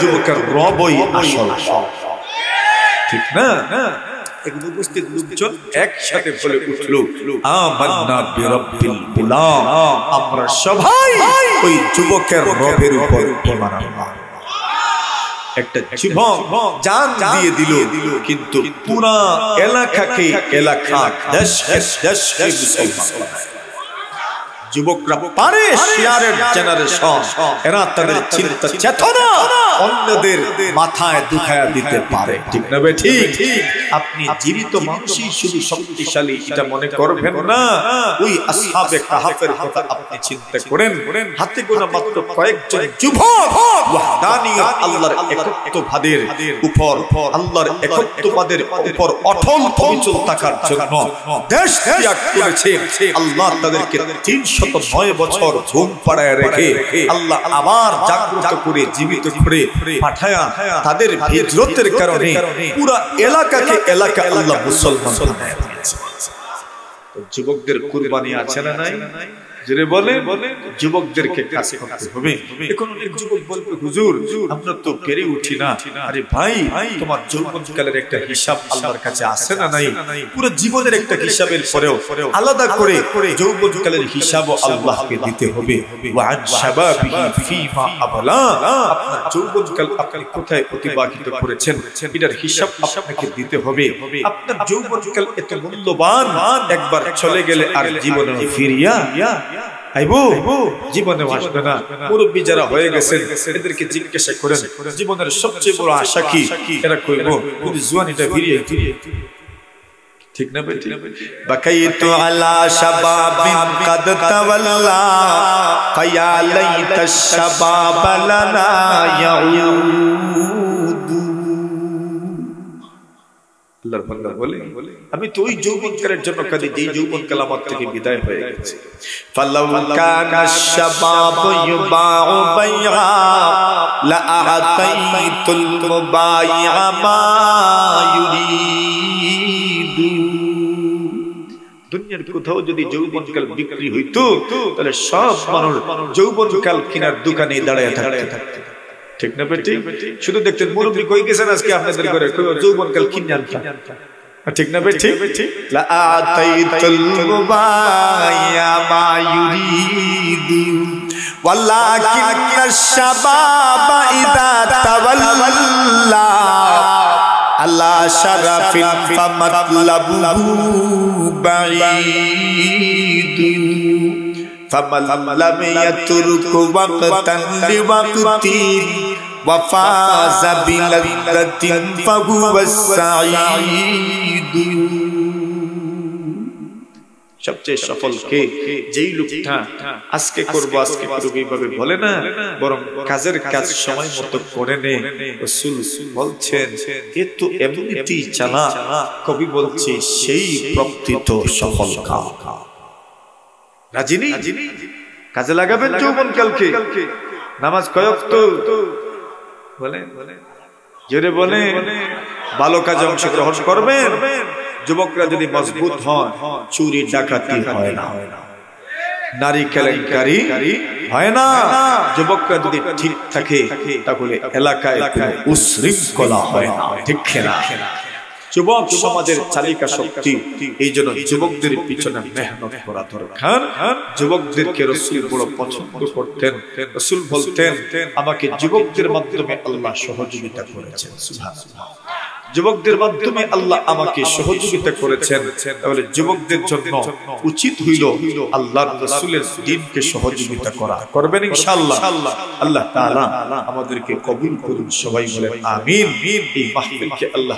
যুবকের রবই আসল, ঠিক না? উপস্থিত লোকজন একসাথে বলে উঠলো, আমান্না বিরব্বিল গুলাম, আমরা সবাই ওই যুবকের রবের উপর ঈমান আনলাম। একটা যুবক জান দিয়ে দিল, কিন্তু পুরা এলাকাকে দেশকে মুসলমান। যুবকরা পারে শেয়ারের জেনারেশন, এরা তাদের চিন্তা চেতনা অন্যদের মাথায় দুখায়া দিতে পারে, ঠিক না বে ঠিক? আপনি জীবিত মানুষই শুধু শক্তিশালী এটা মনে করবেন না। ওই আসহাবে কাহাফের কথা আপনি চিন্তা করেন, হাতে গোনা মাত্র কয়েকজন যুবক ওয়াহদানিয়ত আল্লাহর একত্ববাদের উপর, আল্লাহর একত্ববাদের উপর অটল অবিচল থাকার জন্য দেশ ত্যাগ করেছে। আল্লাহ তাদেরকে 309 বছর ঘুম পাড়ায় রেখে আল্লাহ আবার জাগ্রত করে জীবিত করে পাঠায়া তাদের হিজরতের কারণে পুরো এলাকাকে এলাকা আল্লাহ মুসলমান বানায় দিয়েছে। তো যুবকদের কুরবানি আছে না নাই? জোরে বলে, যুবকদেরকে কাজ করতে হবে। এখন অনেক যুবক বলবে, হুজুর আমরা তো পেরে উঠি না। আরে ভাই, তোমার যৌবনকালের একটা হিসাব আল্লাহর কাছে আছে না নাই? পুরো জীবনের একটা হিসাবের পরেও আলাদা করে যৌবনকালের হিসাবও আল্লাহকে দিতে হবে। ওয়ান শাবাবিহি ফীমা আবলা, আপনার যৌবনকাল আপনি কোথায় অতিবাহিত করেছেন এটার হিসাব আপনাকে দিতে হবে। আপনার যৌবনকাল এত মূল্যবান, একবার চলে গেলে আর জীবনে ফিরিয়া আইবো জীবনে আসবে না। মুরব্বী যারা হয়ে গেছেন এদেরকে জিজ্ঞাসা করেন জীবনের সবচেয়ে বড় আশা কি, এরা কইবো যদি জওয়ানিটা ফিরিয়ে, ঠিক না বেটি? বাকাইতু আলা শাবাবিন কাদ তাওয়াল্লা ফায়া লাইতা শাবাব লানা ইয়াউদ। আল্লাহর বান্দা বলে, আমি তো ওই যৌবনকালের জন্য কাঁদি যেই যৌবনকাল আমার থেকে বিদায় হয়ে গেছে। ফালাউ কানা শাবাবু ইউবাউ বাইআ লা আতাইতুল মুবাইআ মা ইউরিদু। দুনিয়ার কোথাও যদি যৌবনকাল বিক্রি হইতো তাহলে সব মানুষ যৌবনকাল কেনার দোকানে দাঁড়ায় থাকতো, ঠিক না বেটি? শুধু দেখতেন মুরব্বী কই গেছেন আজকে আপনাদের ঘরে, যৌবনকাল কিনে আনতাম, ঠিক না বেটি? লা আতাইতুল মুবাইআ মা ইউরিদু ওয়ালাকিন্নাশ শাবাবা ইযা তাওয়াল্লা আলা শারাফিন ফামাতলাবুহু বাঈদু ফামান লাম ইয়াতরুকু ওয়াক্তান লিওয়াক্তিন ওয়া ফাযা বিলাযযাতিন ফাহুয়াস সাঈদ। সবচেয়ে সফল কে? যেই লোকটা আজকে করব আজকে করব এইভাবে বলে না, বরং কাজের কাজ সময় মতো করে নে। রাসূল বলছেন এ তো এমনিতেই চালা, কবি বলছে সেই প্রকৃত সফল কাজ। রাজি নেই? কাজে লাগাবেন যৌবনকালকে। নামাজ কয় ওয়াক্ত বলে? জোরে বলে ভালো কাজে অংশগ্রহণ করবেন। যুবকরা যদি মজবুত হয়, চুরি ডাকাতি হয় না, নারী কেলেঙ্কারি হয় না। যুবকরা যদি ঠিক থাকে তাহলে এলাকায় কোনো উশৃঙ্খলা হয় না, ঠিক না? যুবক সমাজের চালিকা শক্তি। এই জন্য যুবকদের পিছনে মেহনত করা দরকার। যুবকদেরকে রাসূল বড় পছন্দ করতেন। রাসূল বলতেন, আমাকে যুবকদের মাধ্যমে আল্লাহ সহযোগিতা করেছেন। সুবহানাল্লাহ। যুবকদের মাধ্যমে আল্লাহ আমাকে সহযোগিতা করেছেন। তাহলে যুবকদের জন্য উচিত হইল আল্লাহর রাসূলের দ্বীনকে সহযোগিতা করা। করবেন ইনশাআল্লাহ। আল্লাহ তাআলা আমাদেরকে কবুল করুন। সবাই বলেন আমিন। এই মাহফিলকে আল্লাহ